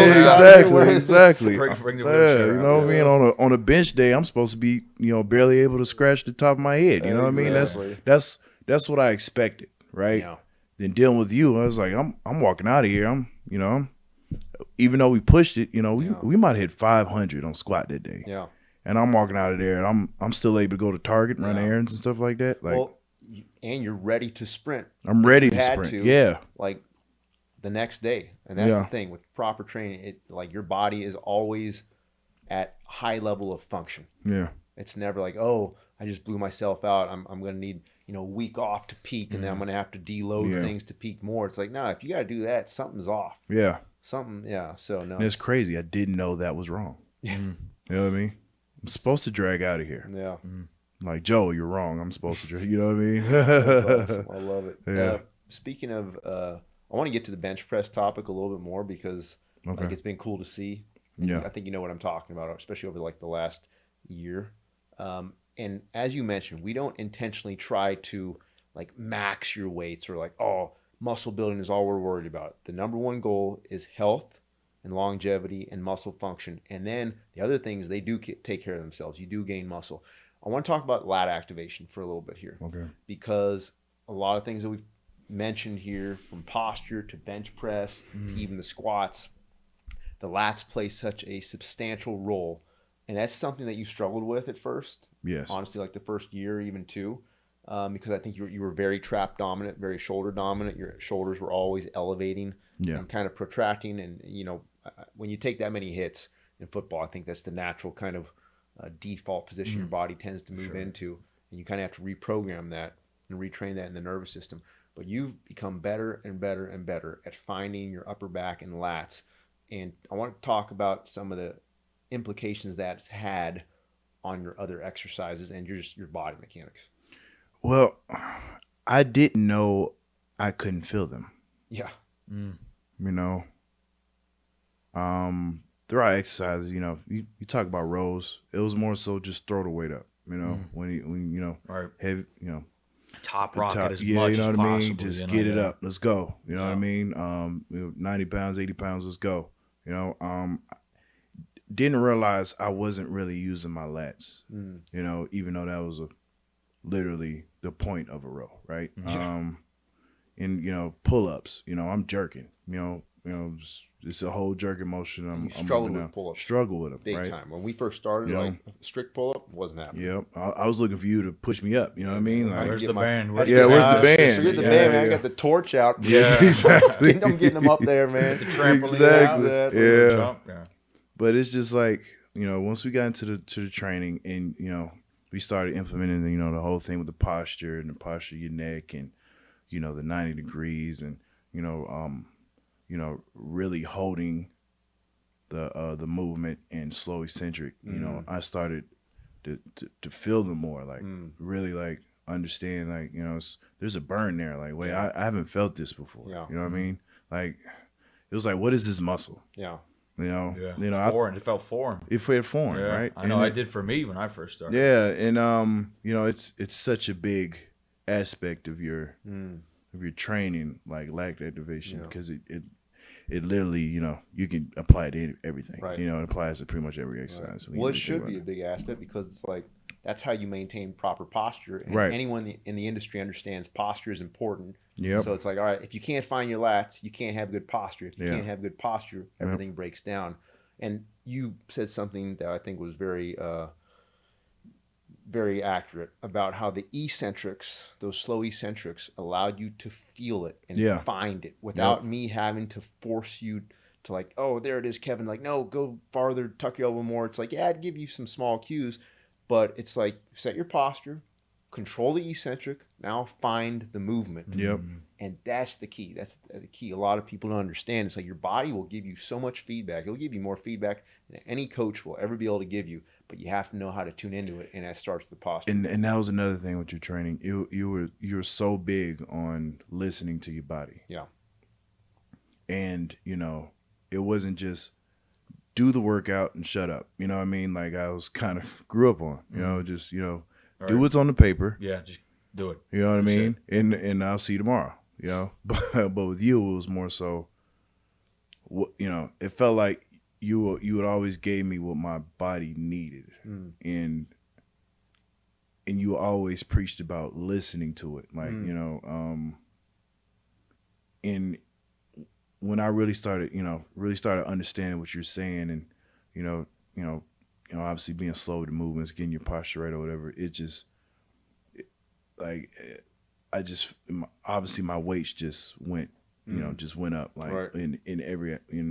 exactly. Bring the wheelchair you know what I mean? On a bench day, I'm supposed to be, you know, barely able to scratch the top of my head. You know what I mean? That's what I expected, right? Yeah. Then dealing with you, I was like, I'm walking out of here. Even though we pushed it, you know, we might hit 500 on squat that day. Yeah. And I'm walking out of there, and I'm still able to go to Target and run errands and stuff like that. Like, and you're ready to sprint. I'm ready to sprint. Yeah. Like the next day. And that's the thing with proper training. Like your body is always at high level of function. Yeah. It's never like, oh, I just blew myself out. I'm going to need, you know, a week off to peak, and then I'm going to have to deload things to peak more. It's like, no, if you got to do that, something's off. Yeah. Something, yeah. So, no. And it's crazy. I didn't know that was wrong. You know what I mean? I'm supposed to drag out of here. Yeah. Like, Joe, you're wrong. I'm supposed to drag. You know what I mean? That's awesome. I love it. Yeah. Speaking of, I want to get to the bench press topic a little bit more because like, it's been cool to see. Yeah. I think you know what I'm talking about, especially over like the last year. And as you mentioned, we don't intentionally try to like max your weights or like, oh, muscle building is all we're worried about. The number one goal is health and longevity and muscle function. And then the other things, they do take care of themselves. You do gain muscle. I want to talk about lat activation for a little bit here. Okay. Because a lot of things that we've mentioned here, from posture to bench press to even the squats, the lats play such a substantial role. And that's something that you struggled with at first. Yes. Honestly, like the first year, even two. Because I think you were very trap dominant, very shoulder dominant. Your shoulders were always elevating and kind of protracting. And, you know, when you take that many hits in football, I think that's the natural kind of default position your body tends to move into. And you kind of have to reprogram that and retrain that in the nervous system. But you've become better and better and better at finding your upper back and lats. And I want to talk about some of the implications that's had on your other exercises and your body mechanics. Well, I didn't know I couldn't feel them. Yeah. You know, there are exercises, you know, you talk about rows. It was more so just throw the weight up, you know, when you know, heavy, you know, top rocket as you much know as what I possible. mean? Just get it up. Let's go. You know what I mean? 90 pounds, 80 pounds, let's go. You know, didn't realize I wasn't really using my lats, you know, even though that was literally the point of a row, right? And, you know, pull-ups, you know, I'm jerking, you know, it's a whole jerking motion. I'm struggle with pull-ups. Struggle with them, Big right? time. When we first started, like strict pull-up wasn't happening. Yep. I was looking for you to push me up, you know what I mean? Like, Where's the band? Where's the band? Forget the band, man. I got the torch out. Yeah, exactly. I'm getting them up there, man. The trampoline. Exactly. Yeah. But it's just like, you know, once we got into the training and, you know, we started implementing, you know, the whole thing with the posture and the posture of your neck and, you know, the 90 degrees and, you know, really holding the movement and slow eccentric, you know, I started to feel them more, like really like understand, like, you know, there's a burn there. Like, wait, I haven't felt this before. Yeah. You know what I mean? Like, it was like, what is this muscle? Yeah. You know, it felt foreign. It felt foreign, right? I know, I did for me when I first started. Yeah, and you know, it's such a big aspect of your training, like lat activation, because it literally, you know, you can apply it to everything. Right. You know, it applies to pretty much every exercise. Well, it should be a big aspect because it's like that's how you maintain proper posture. And right. anyone in the industry understands posture is important. Yep. So it's like, all right, if you can't find your lats, you can't have good posture. If you can't have good posture, everything breaks down. And you said something that I think was very, very accurate about how the eccentrics, those slow eccentrics, allowed you to feel it and find it without me having to force you to like, oh, there it is, Kevin. Like, no, go farther, tuck your elbow more. It's like, yeah, I'd give you some small cues, but it's like set your posture, control the eccentric, now find the movement. Yep. And that's the key. That's the key. A lot of people don't understand. It's like your body will give you so much feedback. It'll give you more feedback than any coach will ever be able to give you, but you have to know how to tune into it, and that starts the posture. And that was another thing with your training. You were so big on listening to your body. Yeah. And, you know, it wasn't just do the workout and shut up. You know what I mean? Like I was kind of grew up on, you know, just, you know, do what's on the paper. Yeah, just do it. You know what I mean? And I'll see you tomorrow, you know? But with you, it was more so, you know, it felt like you would always gave me what my body needed. And you always preached about listening to it. Like, you know, and when I really started understanding what you're saying and, you know, obviously being slow with the movements, getting your posture right or whatever, obviously my weights just went, you know, just went up like in every, you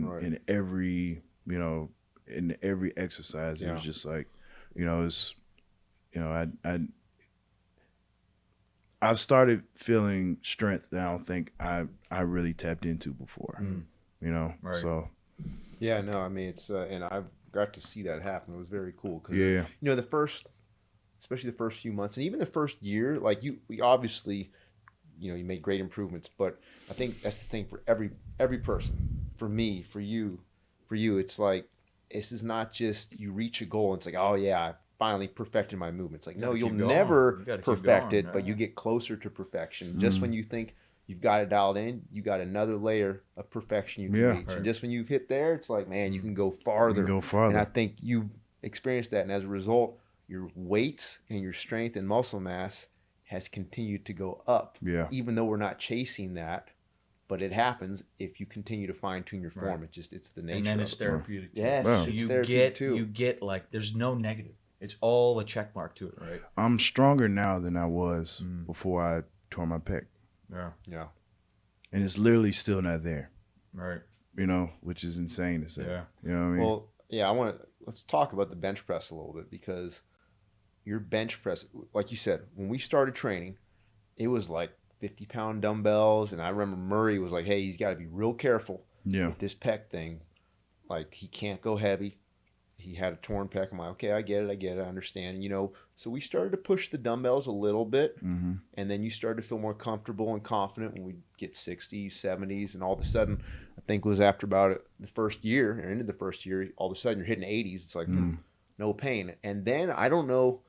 know, in every exercise. It was just like, you know, it's, you know, I started feeling strength that I don't think I really tapped into before, you know? So. Yeah, no, I mean, it's, and I've got to see that happen. It was very cool. Cause, you know, especially the first few months and even the first year, like we obviously, you know, you made great improvements, but I think that's the thing for every person, for me, for you, it's like, this is not just you reach a goal and it's like, oh yeah, I finally perfected my movements. Like, no, you'll never perfect it, but you get closer to perfection. Just when you think you've got it dialed in, you got another layer of perfection you can reach. And just when you've hit there, it's like, man, you can go farther. And I think you've experienced that. And as a result, your weights and your strength and muscle mass has continued to go up. Yeah. Even though we're not chasing that, but it happens if you continue to fine tune your form. It's the nature. And then it's therapeutic. Yes, so you get like, there's no negative. It's all a check mark to it, right? I'm stronger now than I was before I tore my pec. Yeah. And it's literally still not there. Right. You know, which is insane to say. Yeah. You know what I mean? Well, yeah, let's talk about the bench press a little bit, because your bench press, like you said, when we started training, it was like 50-pound dumbbells. And I remember Murray was like, hey, he's got to be real careful with this pec thing. Like, he can't go heavy. He had a torn pec. I'm like, okay, I get it, I understand. You know, so we started to push the dumbbells a little bit, and then you started to feel more comfortable and confident when we get 60s, 70s, and all of a sudden, I think it was after about the first year, or into the first year, all of a sudden you're hitting 80s. It's like, no pain. And then I don't know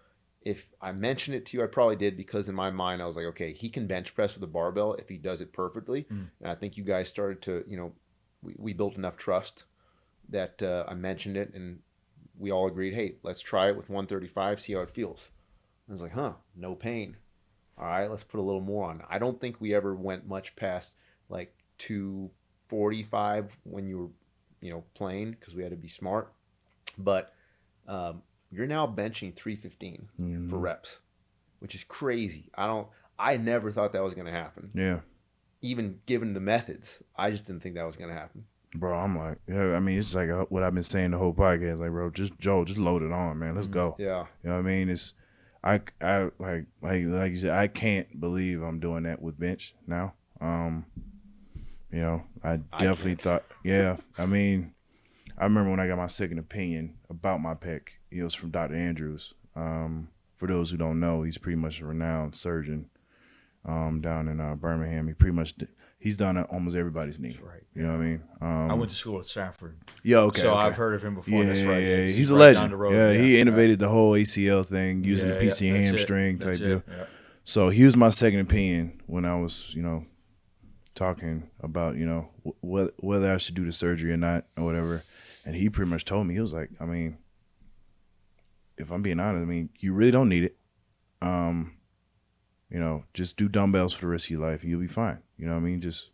if I mentioned it to you. I probably did, because in my mind I was like, okay, he can bench press with a barbell if he does it perfectly. And I think you guys started to, you know, we built enough trust that I mentioned it, and we all agreed, hey, let's try it with 135, see how it feels. I was like, no pain. All right, let's put a little more on. I don't think we ever went much past like 245 when you were, you know, playing, because we had to be smart. But you're now benching 315 for reps, which is crazy. I never thought that was going to happen. Yeah. Even given the methods, I just didn't think that was going to happen. Bro, I'm like, yeah, I mean, it's like what I've been saying the whole podcast. Like, bro, just load it on, man. Let's go. Yeah. You know what I mean? It's, I like you said, I can't believe I'm doing that with bench now. You know, I definitely thought, yeah. I mean, I remember when I got my second opinion about my pec. It was from Dr. Andrews. For those who don't know, he's pretty much a renowned surgeon down in Birmingham. He pretty much he's done almost everybody's knee. That's right. You know what I mean? I went to school at Stanford. Yeah, okay. So I've heard of him before. Yeah, that's right. Yeah, he's a legend. Down the road. Yeah, he innovated the whole ACL thing using the PC hamstring type deal. Yeah. So he was my second opinion when I was, you know, talking about, you know, whether I should do the surgery or not or whatever. And he pretty much told me, he was like, I mean, if I'm being honest, I mean, you really don't need it. You know, just do dumbbells for the rest of your life and you'll be fine. You know what I mean? Just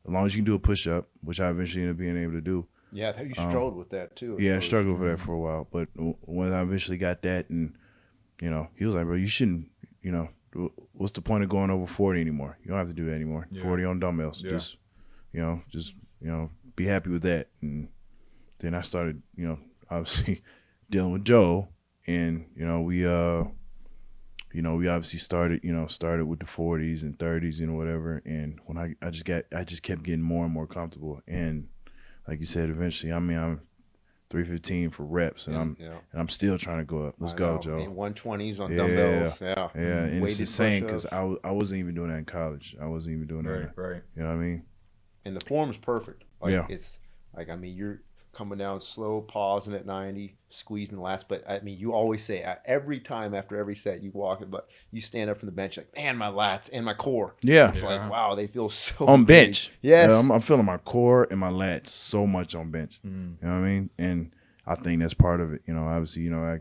as long as you can do a push-up, which I eventually ended up being able to do. Yeah, I think you struggled with that too. Yeah, I struggled with that for a while. But when I eventually got that, and, you know, he was like, bro, you shouldn't, you know, what's the point of going over 40 anymore? You don't have to do that anymore. Yeah. 40 on dumbbells. Yeah. Just, be happy with that. And then I started, you know, obviously dealing with Joe, and, you know, we, you know, we obviously started with the 40s and 30s and whatever. And when I just kept getting more and more comfortable. And like you said, eventually, I mean, I'm 315 for reps, and I'm still trying to go up. Let's go, Joe. 120s on dumbbells. Yeah. And it's insane because I wasn't even doing that in college. I wasn't even doing that. Right. You know what I mean? And the form is perfect. It's like, I mean, you're coming down slow, pausing at 90, squeezing the last. But I mean, you always say every time after every set you walk it, but you stand up from the bench like, man, my lats and my core. Yeah. It's like, wow, they feel so on big. Bench. Yes. Yeah, I'm feeling my core and my lats so much on bench. You know what I mean? And I think that's part of it. You know, obviously, you know,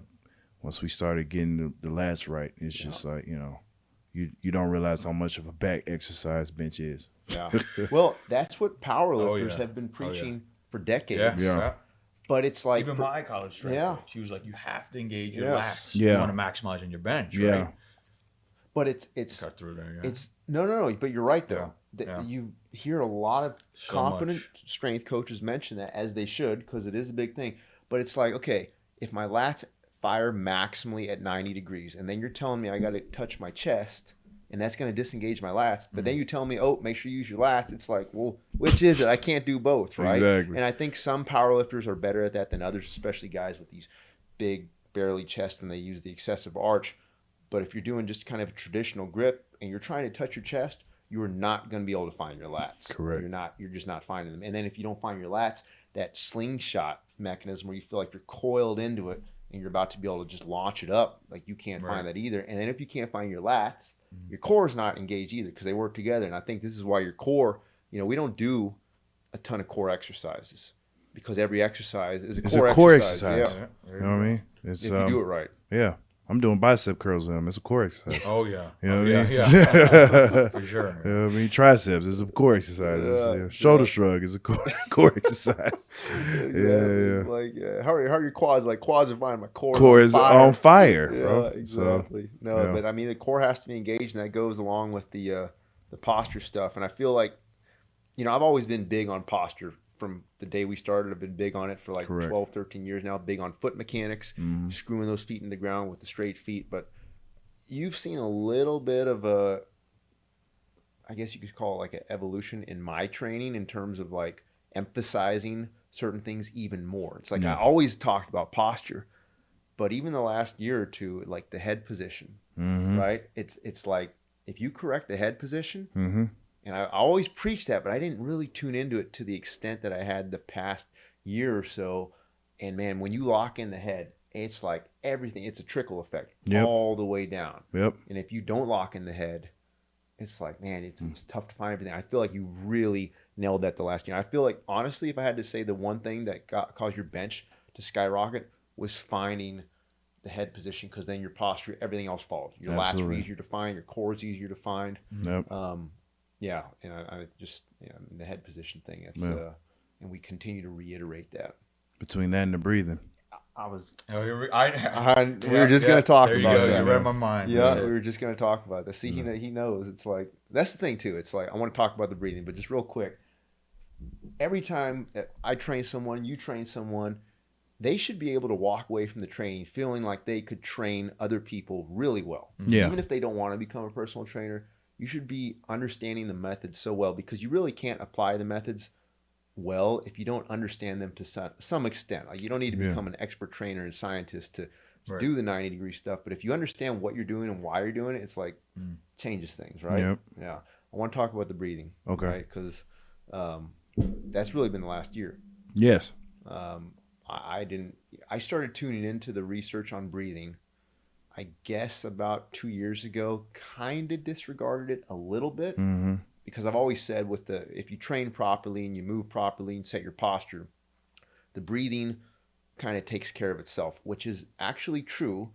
once we started getting the lats right, it's just like, you know, you don't realize how much of a back exercise bench is. Yeah. Well, that's what powerlifters have been preaching for decades. Yeah. But it's like even my college strength coach, she was like, you have to engage your lats. Yeah. You want to maximize on your bench, yeah. right? But it's cut through there. It's no. But you're right though. You hear a lot of competent strength coaches mention that, as they should, because it is a big thing. But it's like, okay, if my lats fire maximally at 90 degrees, and then you're telling me I got to touch my chest, and that's going to disengage my lats. But then you tell me, oh, make sure you use your lats. It's like, well, which is it? I can't do both, right? Exactly. And I think some powerlifters are better at that than others, especially guys with these big, barely chests, and they use the excessive arch. But if you're doing just kind of a traditional grip and you're trying to touch your chest, you are not going to be able to find your lats. Correct. You're just not finding them. And then if you don't find your lats, that slingshot mechanism where you feel like you're coiled into it and you're about to be able to just launch it up, like you can't find that either. And then if you can't find your lats, your core is not engaged either because they work together. And I think this is why your core, you know, we don't do a ton of core exercises because every exercise is a core exercise. Yeah. You know what I mean? It's, if you do it right. Yeah. I'm doing bicep curls with them. It's a core exercise. Oh, yeah. You know what I mean? Yeah. For sure. You know what I mean? Triceps is a core exercise. Shoulder shrug is a core exercise. Yeah. Like, how are your quads? Like, quads are fine. My core is on fire. Bro. Yeah, exactly. So, but I mean, the core has to be engaged, and that goes along with the posture stuff. And I feel like, you know, I've always been big on posture. From the day we started, I've been big on it for like 12, 13 years now, big on foot mechanics, screwing those feet in the ground with the straight feet. But you've seen a little bit of a, I guess you could call it like an evolution in my training in terms of like emphasizing certain things even more. It's like I always talked about posture, but even the last year or two, like the head position, right? It's like if you correct the head position, and I always preach that, but I didn't really tune into it to the extent that I had the past year or so. And man, when you lock in the head, it's like everything. It's a trickle effect all the way down. Yep. And if you don't lock in the head, it's like, man, it's tough to find everything. I feel like you really nailed that the last year. I feel like, honestly, if I had to say the one thing that caused your bench to skyrocket was finding the head position, because then your posture, everything else followed. Your lats were easier to find. Your core is easier to find. Yep. Yeah, and I just the head position thing. It's and we continue to reiterate that. Between that and the breathing, we were just going to talk about that. You read my mind. Yeah, we were just going to talk about that. See, he knows. It's like that's the thing too. It's like I want to talk about the breathing, but just real quick. Every time I train someone, you train someone, they should be able to walk away from the training feeling like they could train other people really well. Yeah. Even if they don't want to become a personal trainer. You should be understanding the methods so well, because you really can't apply the methods well if you don't understand them to some extent. Like, you don't need to become an expert trainer and scientist to do the 90-degree stuff. But if you understand what you're doing and why you're doing it, it's like changes things, right? Yep. Yeah. I want to talk about the breathing. Okay. Right? Because that's really been the last year. Yes. I started tuning into the research on breathing, I guess about 2 years ago, kind of disregarded it a little bit because I've always said if you train properly and you move properly and set your posture, the breathing kind of takes care of itself, which is actually true.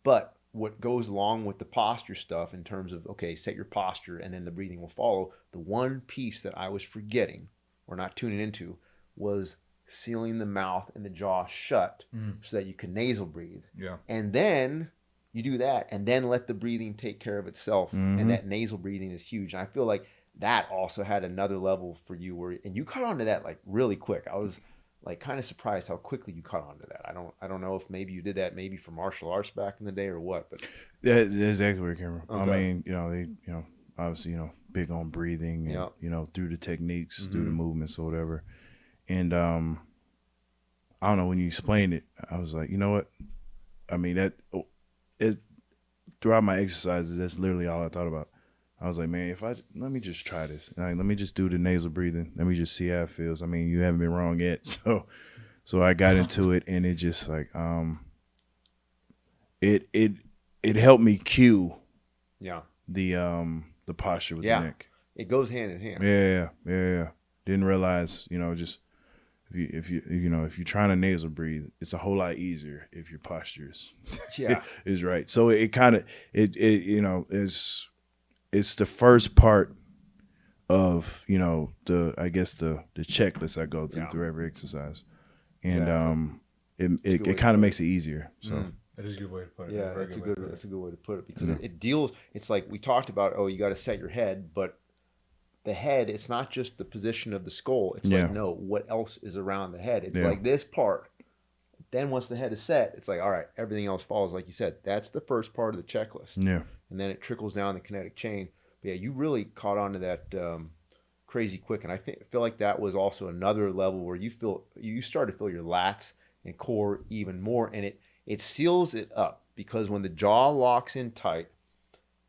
But what goes along with the posture stuff in terms of, okay, set your posture and then the breathing will follow, the one piece that I was forgetting or not tuning into was sealing the mouth and the jaw shut so that you can nasal breathe. Yeah. And then you do that and then let the breathing take care of itself. And that nasal breathing is huge. And I feel like that also had another level for you and you caught on to that like really quick. I was like kind of surprised how quickly you caught on to that. I don't know if maybe you did that maybe for martial arts back in the day or what, but that's exactly where it came from. Okay. I mean, they obviously big on breathing and through the techniques, through the movements or whatever. And I don't know, when you explained it, I was like, you know what? I mean, throughout my exercises, that's literally all I thought about. I was like, man, let me just try this. Let me just do the nasal breathing. Let me just see how it feels. I mean, you haven't been wrong yet. So I got into it, and it just like it helped me cue the posture with the neck. It goes hand in hand. Yeah. Didn't realize, just if you're trying to nasal breathe, it's a whole lot easier if your posture is right. So it kind of it's the first part of the checklist I go through every exercise, and it kind of makes it easier. So that is a good way to put it. Yeah, that's a good way to put it, because it deals. It's like we talked about. Oh, you got to set your head, but the head, it's not just the position of the skull. It's like, no, what else is around the head? It's like this part. Then once the head is set, it's like, all right, everything else follows. Like you said, that's the first part of the checklist. Yeah. And then it trickles down the kinetic chain. But yeah, you really caught on to that crazy quick. And I feel like that was also another level where you start to feel your lats and core even more. And it seals it up, because when the jaw locks in tight,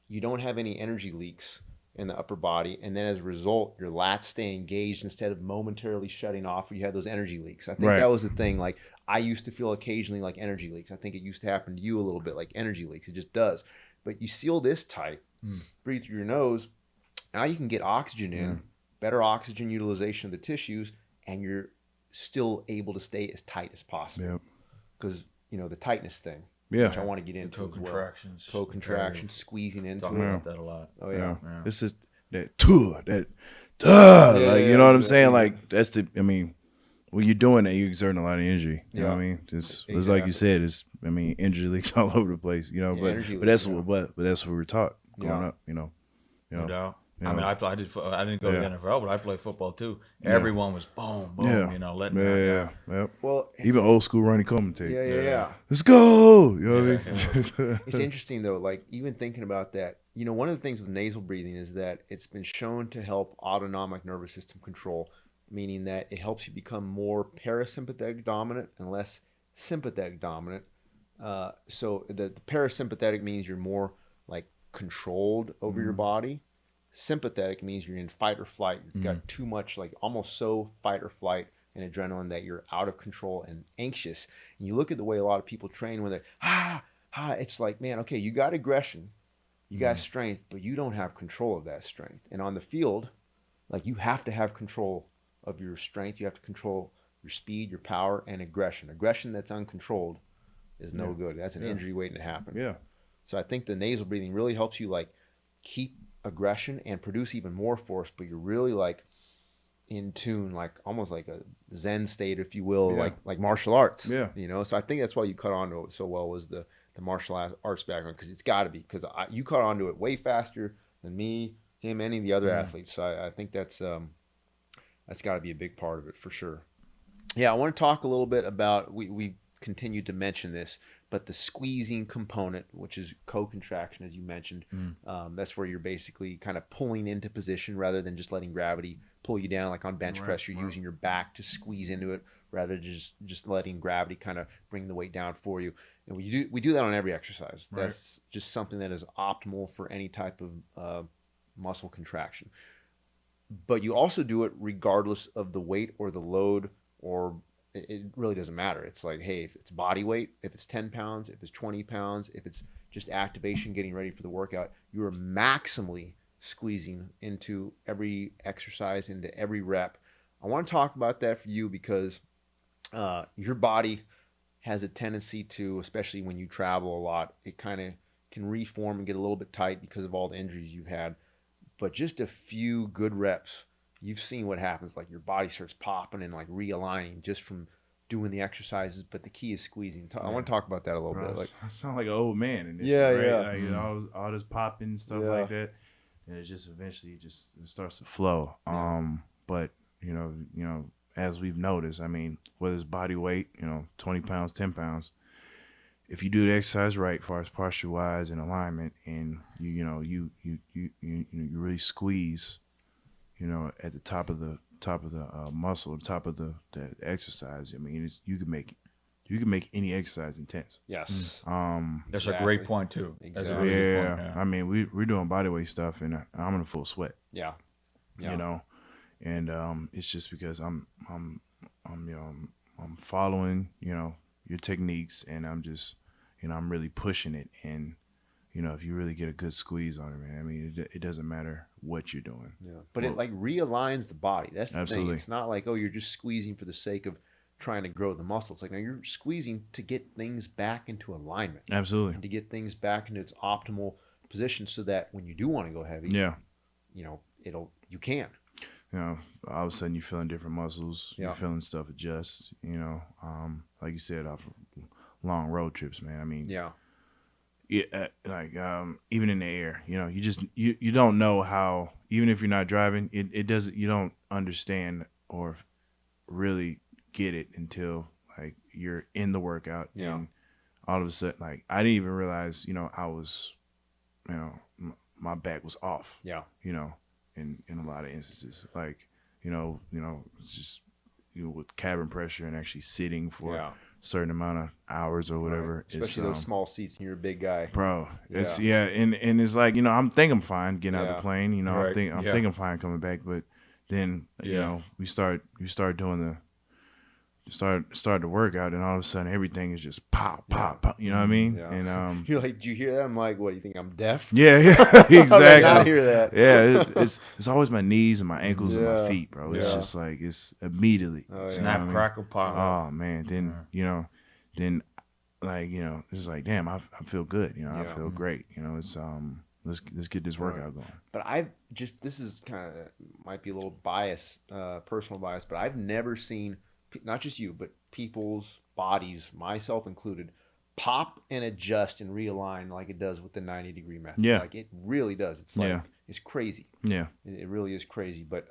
you don't have any energy leaks in the upper body, and then as a result, your lats stay engaged instead of momentarily shutting off where you had those energy leaks. I think that was the thing. Like, I used to feel occasionally like energy leaks. I think it used to happen to you a little bit, like energy leaks. It just does. But you seal this tight, breathe through your nose. Now you can get oxygen in, better oxygen utilization of the tissues, and you're still able to stay as tight as possible. Because the tightness thing. Yeah, which I want to get into. Co-contractions. Co-contractions, squeezing into Talking about that a lot. Oh yeah. This is like, you know what I'm saying? Like, that's when you're doing that, you're exerting a lot of energy. You know what I mean? It's like you said, injury leaks all over the place. But that's what we were taught growing up. No doubt. I mean, I didn't go to the NFL, but I played football too. Everyone was boom, letting me out. Well, even old school running commentator. Yeah. Let's go. You know what I mean? It's interesting though, like even thinking about that, one of the things with nasal breathing is that it's been shown to help autonomic nervous system control, meaning that it helps you become more parasympathetic dominant and less sympathetic dominant. So the parasympathetic means you're more like controlled over your body. Sympathetic means you're in fight or flight. You've got too much, like almost so fight or flight and adrenaline that you're out of control and anxious. And you look at the way a lot of people train when they're it's like, man, okay, you got aggression, you got strength, but you don't have control of that strength. And on the field, like, you have to have control of your strength. You have to control your speed, your power, and aggression. Aggression that's uncontrolled is no good. That's an injury waiting to happen. Yeah. So I think the nasal breathing really helps you like keep aggression and produce even more force, but you're really like in tune, like almost like a Zen state, if you will, like martial arts. Yeah. So I think that's why you caught on to it so well, was the martial arts background, because it's got to be, because you caught on to it way faster than me, him, any of the other athletes. So I think that's got to be a big part of it for sure. Yeah, I want to talk a little bit about, we continued to mention this, but the squeezing component, which is co-contraction, as you mentioned, that's where you're basically kind of pulling into position rather than just letting gravity pull you down. Like on bench press, you're using your back to squeeze into it rather than just letting gravity kind of bring the weight down for you. And we do that on every exercise. That's just something that is optimal for any type of muscle contraction. But you also do it regardless of the weight or the load, or it really doesn't matter. It's like, hey, if it's body weight, if it's 10 pounds, if it's 20 pounds, if it's just activation, getting ready for the workout, you are maximally squeezing into every exercise, into every rep. I want to talk about that for you because your body has a tendency to, especially when you travel a lot, it kind of can reform and get a little bit tight because of all the injuries you've had. But just a few good reps, you've seen what happens. Like your body starts popping and like realigning just from doing the exercises. But the key is squeezing. I want to talk about that a little bit. Like, I sound like an old man in this. Like, all this popping stuff like that, and it just eventually it starts to flow. But as we've noticed, I mean, whether it's body weight, 20 pounds, 10 pounds, if you do the exercise right, as far as posture wise and alignment, and you really squeeze, at the top of the muscle, top of the exercise. I mean, you can make any exercise intense. Yes. That's a great point too. Exactly. That's a really good point, yeah. I mean, we're doing bodyweight stuff, and I'm in a full sweat. Yeah. And it's just because I'm following your techniques, and I'm just I'm really pushing it, and if you really get a good squeeze on it, man, I mean, it doesn't matter what you're doing. Yeah. But it like realigns the body. That's the Absolutely. thing. It's not like, oh, you're just squeezing for the sake of trying to grow the muscle. It's like, no, you're squeezing to get things back into alignment. Absolutely. And to get things back into its optimal position so that when you do want to go heavy, you can. All of a sudden you're feeling different muscles. Yeah. You're feeling stuff adjust. Like you said, off of long road trips, man. I mean, even in the air, you don't know how. Even if you're not driving, it doesn't. You don't understand or really get it until like you're in the workout. Yeah. And all of a sudden, like I didn't even realize, I was, my back was off. Yeah. In a lot of instances, like it's just with cabin pressure and actually sitting for a certain amount of hours or whatever. Right. Especially those small seats, and you're a big guy, bro. It's and it's like I'm fine getting out of the plane. Right. I think I'm fine coming back, but then we start doing start to work out, and all of a sudden everything is just pop. You know what I mean? Yeah. And you're like, did you hear that? I'm like, what? You think I'm deaf? Yeah, exactly. I not hear that. Yeah, it's always my knees and my ankles and my feet, bro. It's just like it's immediately. Snap, crackle, pop. Oh man, then then like it's like damn, I feel good. I feel great. It's let's get this workout going. But this is kind of might be a little bias, personal bias, but I've never seen, not just you, but people's bodies, myself included, pop and adjust and realign like it does with the 90-degree method. Yeah. Like it really does. It's like, it's crazy. Yeah. It really is crazy. But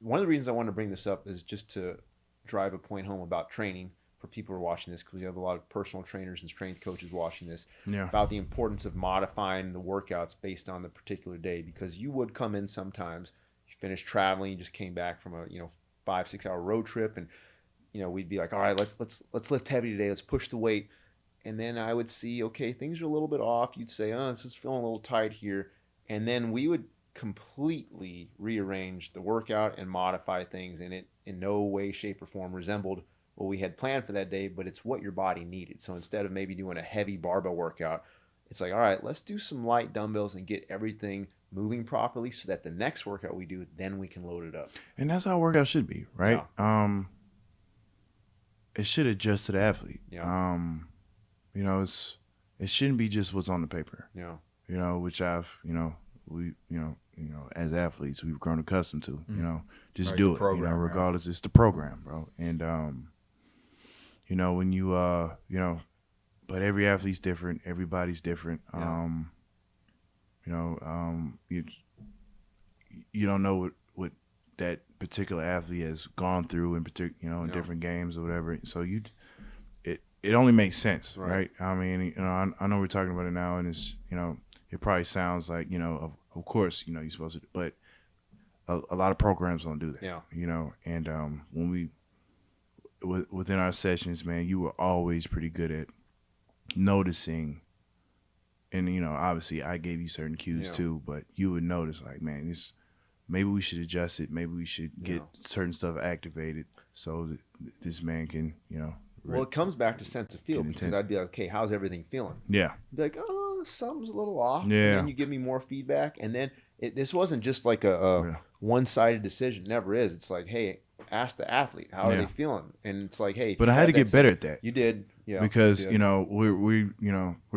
one of the reasons I wanted to bring this up is just to drive a point home about training for people who are watching this, because we have a lot of personal trainers and strength coaches watching this, about the importance of modifying the workouts based on the particular day. Because you would come in sometimes, you finished traveling, you just came back from a 5-6 hour road trip, and we'd be like, all right, let's lift heavy today. Let's push the weight. And then I would see, okay, things are a little bit off. You'd say, this is feeling a little tight here. And then we would completely rearrange the workout and modify things. And it in no way, shape, or form resembled what we had planned for that day, but it's what your body needed. So instead of maybe doing a heavy barbell workout, it's like, all right, let's do some light dumbbells and get everything moving properly so that the next workout we do, then we can load it up. And that's how a workout should be, right? Yeah. It should adjust to the athlete. Yeah. It shouldn't be just what's on the paper. Yeah. Which we as athletes we've grown accustomed to. Just right, do it. Program, regardless, it's the program, bro. And when you but every athlete's different. Everybody's different. Yeah. You don't know what that particular athlete has gone through in in different games or whatever. So it only makes sense, right? I mean, I know we're talking about it now, and it's it probably sounds like of course you're supposed to, but a lot of programs don't do that. Yeah. And when we within our sessions, man, you were always pretty good at noticing. And obviously I gave you certain cues too, but you would notice like, man, maybe we should adjust it. Maybe we should get certain stuff activated so that this man can, Well, it comes back to sense of feel, because I'd be like, okay, how's everything feeling? Yeah. I'd be like, oh, something's a little off. Yeah. And then you give me more feedback. And then this wasn't just like a one-sided decision. It never is. It's like, hey, ask the athlete, how are they feeling? And it's like, hey. But I had to get better at that. You did. Yeah. Because, we're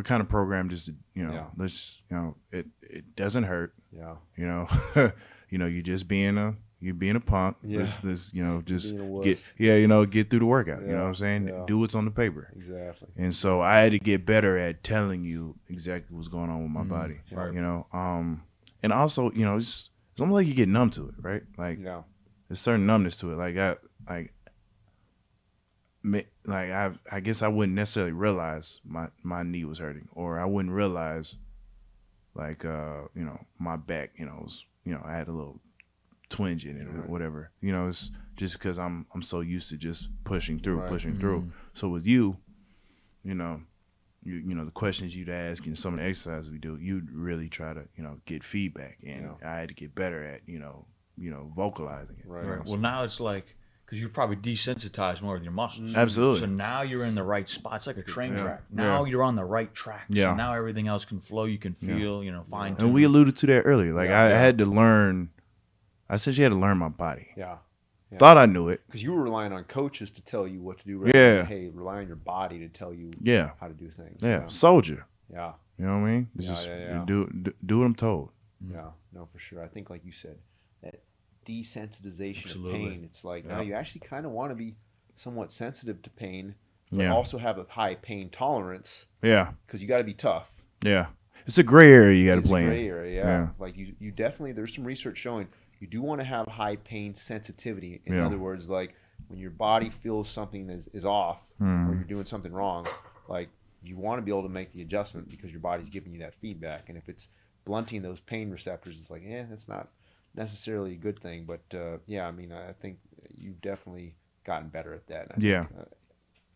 kind of programmed just to, let's, it doesn't hurt. Yeah. You're just being a punk. Yeah. Let's just get get through the workout. Yeah. You know what I'm saying? Yeah. Do what's on the paper. Exactly. And so I had to get better at telling you exactly what's going on with my body. Right. And also, it's almost like you get numb to it, right? Like there's certain numbness to it. Like I guess I wouldn't necessarily realize my knee was hurting, or I wouldn't realize my back, was, I had a little twinge in it or whatever. It's just because I'm so used to just pushing through. So with you, the questions you'd ask and some of the exercises we do, you'd really try to, get feedback, and I had to get better at, vocalizing it. Right. Well, now it's like, because you're probably desensitized more with your muscles. Absolutely. So now you're in the right spot. It's like a train track. Now you're on the right track. So now everything else can flow. You can feel, fine. And we alluded to that earlier. I had to learn. I essentially had to learn my body. Yeah. Thought I knew it. Because you were relying on coaches to tell you what to do. Right? Hey, rely on your body to tell you how to do things. Yeah. Soldier. Yeah. You know what I mean? Do what I'm told. Yeah. No, for sure. I think, like you said, that desensitization of pain. It's like now you actually kind of want to be somewhat sensitive to pain, but also have a high pain tolerance. Yeah. Because you got to be tough. Yeah. It's a gray area you got to play in. It's a gray area, yeah. Like you definitely, there's some research showing you do want to have high pain sensitivity. In other words, like when your body feels something is off or you're doing something wrong, like you want to be able to make the adjustment because your body's giving you that feedback. And if it's blunting those pain receptors, it's like, that's not necessarily a good thing. But I think you've definitely gotten better at that. And I think,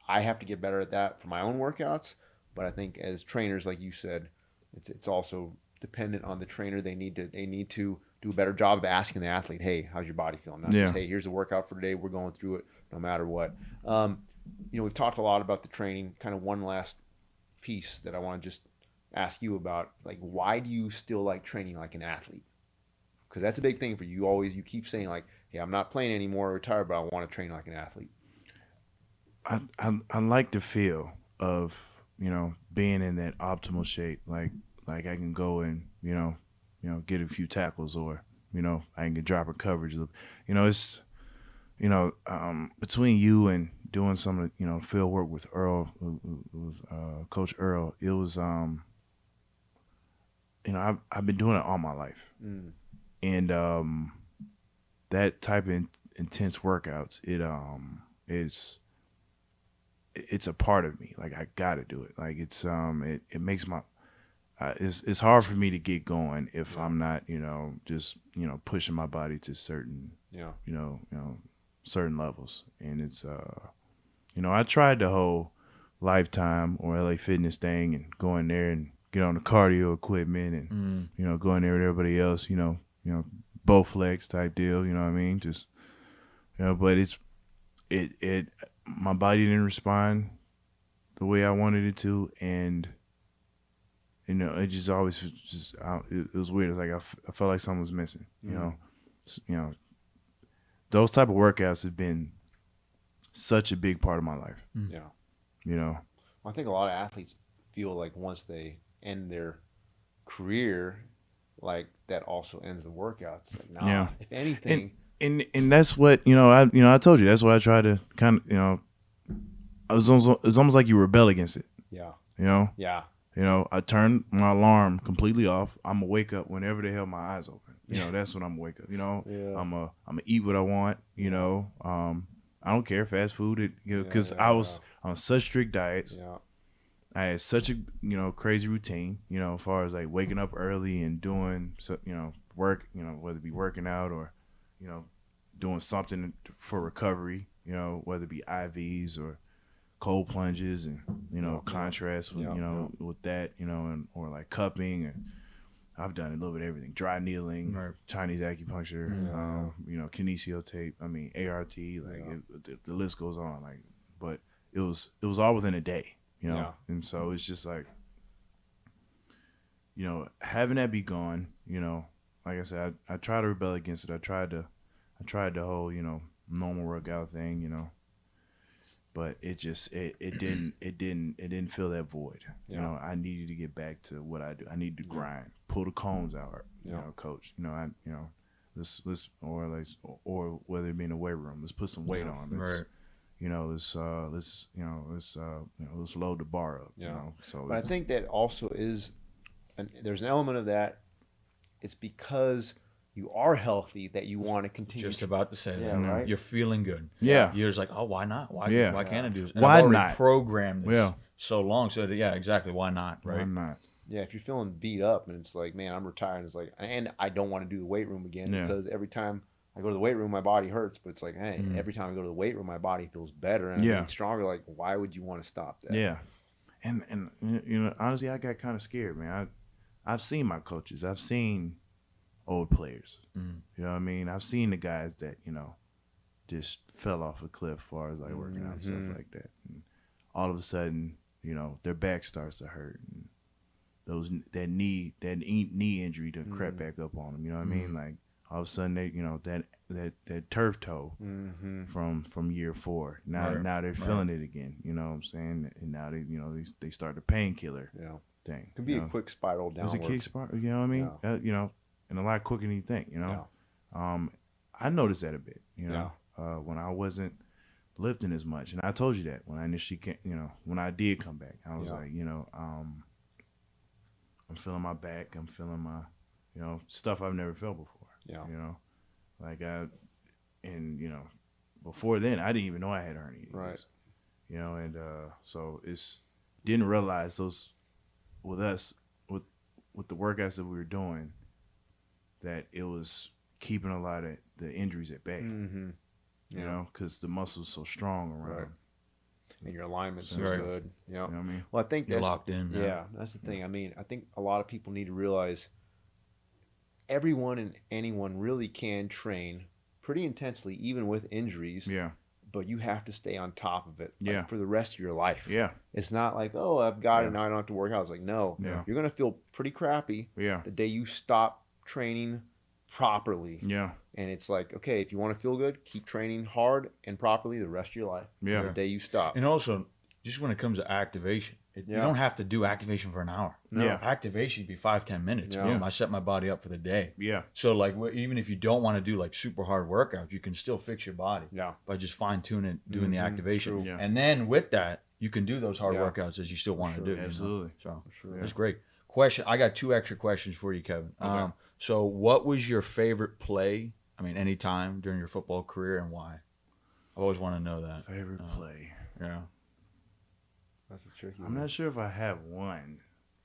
I have to get better at that for my own workouts, but I think as trainers, like you said, it's also dependent on the trainer. They need to do a better job of asking the athlete, hey, how's your body feeling? Not just, hey, here's a workout for today. We're going through it no matter what. We've talked a lot about the training. Kind of one last piece that I want to just ask you about, like, why do you still like training like an athlete? Because that's a big thing for you. You keep saying, like, hey, I'm not playing anymore, retired, but I want to train like an athlete. I like the feel of, being in that optimal shape. Like I can go and, get a few tackles, or, I can get dropper coverage. It's, between you and doing some of the, field work with Earl, Coach Earl, it was, I've been doing it all my life. And that type of intense workouts, it's a part of me. Like, I got to do it. Like, it's it makes my it's hard for me to get going if I'm not, just, pushing my body to certain certain levels. And it's I tried the whole Lifetime or LA Fitness thing and go in there and get on the cardio equipment and go in there with everybody else, both legs type deal, you know what I mean? Just but it my body didn't respond the way I wanted it to, and it just always it was weird. It's like I felt like something was missing. Those type of workouts have been such a big part of my life. Well, I think a lot of athletes feel like once they end their career, like that also ends the workouts. Like, nah, if anything. And that's what I told you. That's what I tried to kind of it's almost like you rebel against it. I turned my alarm completely off. I'm gonna wake up whenever the hell my eyes open. That's when I'm gonna wake up. I'm gonna eat what I want. I don't care fast food. Because I was on such strict diets. I had such a crazy routine. As far as like waking up early and doing work. Whether it be working out or doing something for recovery. Whether it be IVs or cold plunges and contrast with with that and or like cupping, and I've done a little bit of everything. Dry needling, Chinese acupuncture, kinesio tape. I mean ART, the list goes on. Like, but it was all within a day, and so it's just like having that be gone. Like I said, I try to rebel against it. I tried the whole normal workout thing, but it just it didn't fill that void. I needed to get back to what I do. I need to grind, pull the cones out, coach. Let's or whether it be in the weight room, let's put some weight on. Let's let's load the bar up. So but I think that also is there's an element of that. It's because you are healthy that you want to continue. Just about to say that. Right? You're feeling good. Yeah. You're just like, oh, why not? Why can't I do this? And Why I've already not? programmed this so long. So exactly. Why not? Right. Why not? Yeah, if you're feeling beat up and it's like, man, I'm retired. It's like, and I don't want to do the weight room again because every time I go to the weight room, my body hurts. But it's like, hey, every time I go to the weight room, my body feels better and I'm getting stronger. Like, why would you want to stop that? Yeah. And honestly, I got kind of scared, man. I've seen my coaches. I've seen old players. You know what I mean? I've seen the guys that, just fell off a cliff as far as like working out and stuff like that. And all of a sudden, their back starts to hurt. And that knee injury to crept back up on them. You know what I mean? Like all of a sudden they, that turf toe from year 4. Now they're feeling it again. You know what I'm saying? And now they start the painkiller thing. It could be a quick spiral downward. It's a kick spiral. You know what I mean? Yeah. And a lot quicker than you think. I noticed that a bit. When I wasn't lifting as much, and I told you that when I initially came, when I did come back, I was like, I'm feeling my back. I'm feeling my, stuff I've never felt before. Before then, I didn't even know I had hernias. Right. So didn't realize those with us with the workouts that we were doing that it was keeping a lot of the injuries at bay. Because the muscle's so strong around. Right. And your alignment's so good. You know what I mean? Well, I think you're locked in. Yeah, that's the thing. I mean, I think a lot of people need to realize everyone and anyone really can train pretty intensely, even with injuries. Yeah. But you have to stay on top of it for the rest of your life. Yeah. It's not like, oh, I've got it now, I don't have to work out. It's like, no. Yeah. You're going to feel pretty crappy the day you stop training properly. Yeah. And it's like, okay, if you want to feel good, keep training hard and properly the rest of your life. Yeah. The day you stop. And also, just when it comes to activation, you don't have to do activation for an hour. No. Yeah. Activation would be 5-10 minutes. Boom, I set my body up for the day. Yeah. So like, even if you don't want to do like super hard workouts, you can still fix your body. By just fine tuning, doing the activation. Yeah. And then with that, you can do those hard workouts as you still want to do. Absolutely. So that's great. Question. I got 2 extra questions for you, Kevin. Okay. So what was your favorite play? I mean, any time during your football career, and why? I always want to know that. Favorite play. Yeah. That's a tricky one. I'm not sure if I have one.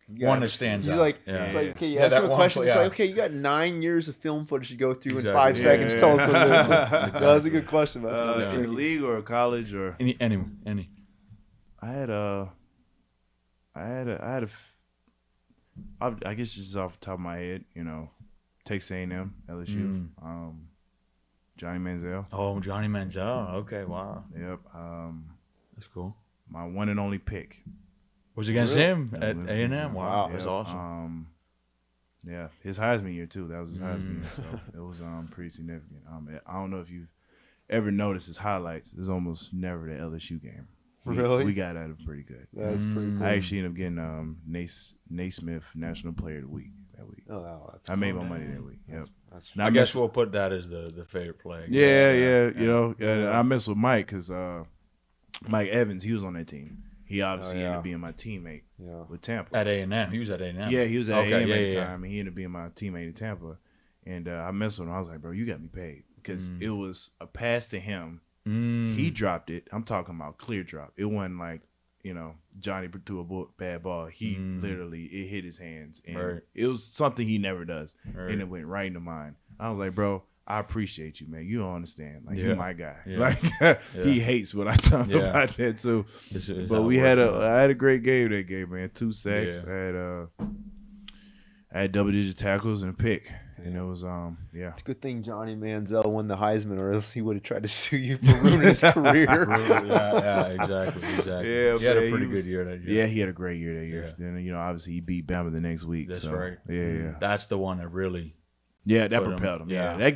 One that stands out. It's like, okay, you ask him a question. It's like, okay, you got 9 years of film footage to go through in 5 seconds. Tell us what it is. That's a good question. That's in the league or college or any. I guess just off the top of my head, Texas A&M, LSU, Johnny Manziel. Oh, Johnny Manziel. Okay, wow. Yep. That's cool. My one and only pick. Was against him at A&M? Wow, yep. That's awesome. Yeah, his Heisman year too. That was his Heisman year, so it was pretty significant. I don't know if you've ever noticed his highlights. There's almost never the LSU game. We got at him pretty good. That's pretty cool. I actually ended up getting Naismith National Player of the Week that week. Oh, that's I made my money that week. Yep. Now, I guess we'll put that as the favorite play. Yeah. I mess with Mike because Mike Evans, he was on that team. He obviously ended up being my teammate with Tampa. At A&M. He was at A&M. Yeah, he was at A&M at the time, and he ended up being my teammate in Tampa. And I messed with him. I was like, bro, you got me paid. Because it was a pass to him. He dropped it. I'm talking about clear drop. It wasn't like, Johnny threw a bad ball. He literally, it hit his hands. And it was something he never does. And it went right into mine. I was like, bro, I appreciate you, man. You don't understand. Like, you're my guy. Like, he hates what I tell him about that, too. But I had a great game that game, man. 2 sacks. I had double-digit tackles and a pick. And it was, It's a good thing Johnny Manziel won the Heisman, or else he would have tried to sue you for ruining his career. Exactly. Yeah, he had a pretty good year that year. Yeah, he had a great year that year. Then, obviously, he beat Bama the next week. That's so, right. Yeah. That's the one that really... Yeah, that propelled him. Yeah.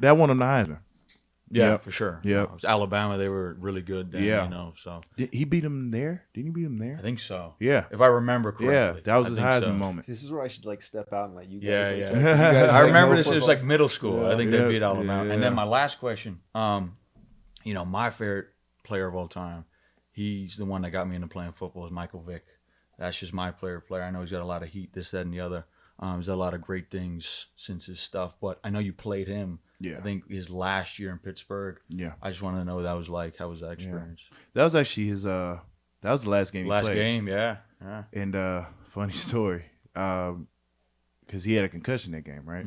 That won him the Heisman. Yeah, for sure. Yeah, it was Alabama. They were really good then, so. Did he beat him there? Didn't he beat him there? I think so. Yeah. If I remember correctly. Yeah, that was his Heisman moment. This is where I should step out and let you guys. Yeah. I remember this. It was like middle school. I think they beat Alabama. Yeah. And then my last question, my favorite player of all time, he's the one that got me into playing football, is Michael Vick. That's just my player. I know he's got a lot of heat, this, that, and the other. He's done a lot of great things since his stuff. But I know you played him. Yeah. I think his last year in Pittsburgh. Yeah. I just want to know what that was like. How was that experience? Yeah. That was actually his. That was the last game he played. Last game, yeah. And funny story, because he had a concussion that game, right?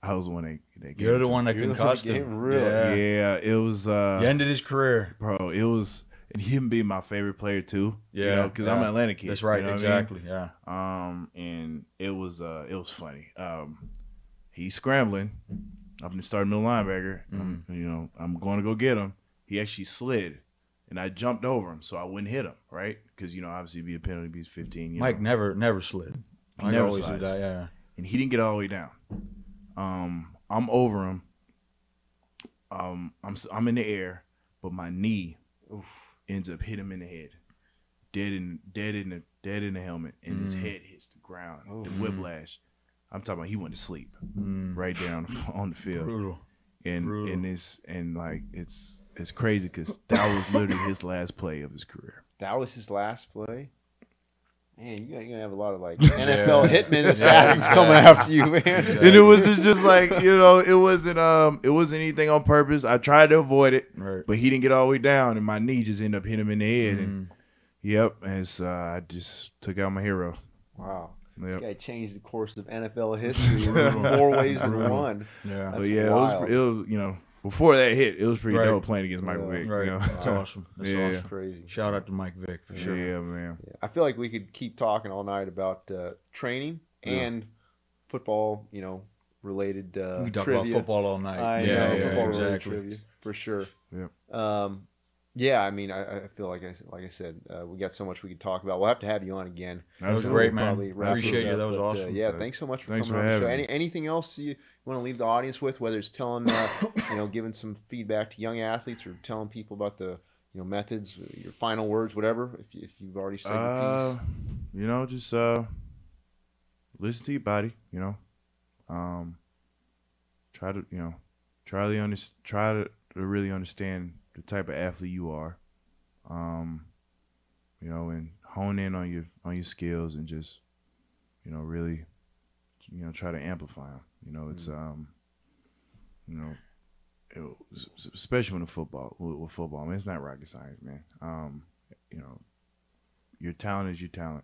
I was the one that You're the one that concussed him. Really? Yeah. It was. You ended his career, bro. It was. And him being my favorite player too. Yeah, because I'm an Atlanta kid. That's right, you know exactly. I mean? Yeah. And it was funny. He's scrambling. I'm the starting middle linebacker. I'm going to go get him. He actually slid, and I jumped over him so I wouldn't hit him, right? Because obviously it'd be a penalty, be 15. Mike never slid. He never always slides. That, yeah. And he didn't get all the way down. I'm over him. I'm in the air, but my knee ends up hitting him in the head, dead in the helmet, and his head hits the ground. The whiplash. I'm talking about he went to sleep right down on the field. Brutal. And it's crazy because that was literally his last play of his career. That was his last play. Man, you're gonna have a lot of like NFL hitmen assassins coming after you, man. And it was just like it wasn't anything on purpose. I tried to avoid it, but he didn't get all the way down, and my knee just ended up hitting him in the head. And I just took out my hero. Wow. Yep. This guy changed the course of NFL history in more ways than one. Yeah, that's wild. It was before that hit, it was pretty dope playing against Mike Vick. Right. That's awesome. That's awesome. That's crazy. Shout out to Mike Vick for sure. Yeah, man. Yeah. I feel like we could keep talking all night about training and football, related trivia. We talk about football all night. I know, football related trivia for sure. Yeah. I mean, I feel like I said, we got so much we could talk about. We'll have to have you on again. That was great, man. Appreciate you. That was awesome. Thanks so much for coming on the show. Anything else you want to leave the audience with, whether it's telling, giving some feedback to young athletes or telling people about the, methods, your final words, whatever, if you've already said your piece. Just listen to your body, try to really understand the type of athlete you are, and hone in on your skills and just, really, try to amplify them. It's, especially with football. I mean, it's not rocket science, man. Your talent is your talent.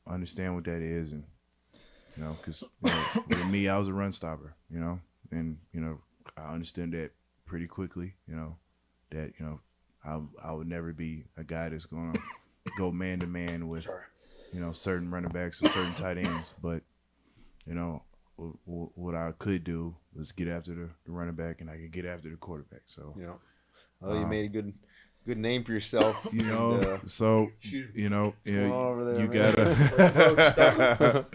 Understand what that is, and because with me, I was a run stopper. And I understand that pretty quickly, that I would never be a guy that's gonna go man to man with certain running backs or certain tight ends. But what I could do was get after the running back, and I could get after the quarterback. So you made a good name for yourself. So you gotta.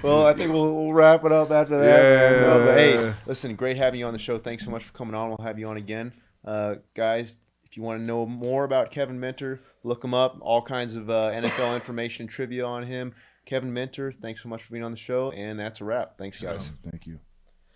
Well, I think we'll wrap it up after that. But hey, listen, great having you on the show. Thanks so much for coming on. We'll have you on again, guys. If you want to know more about Kevin Minter, look him up. All kinds of NFL information, trivia on him. Kevin Minter, thanks so much for being on the show, and that's a wrap. Thanks, guys. Thank you.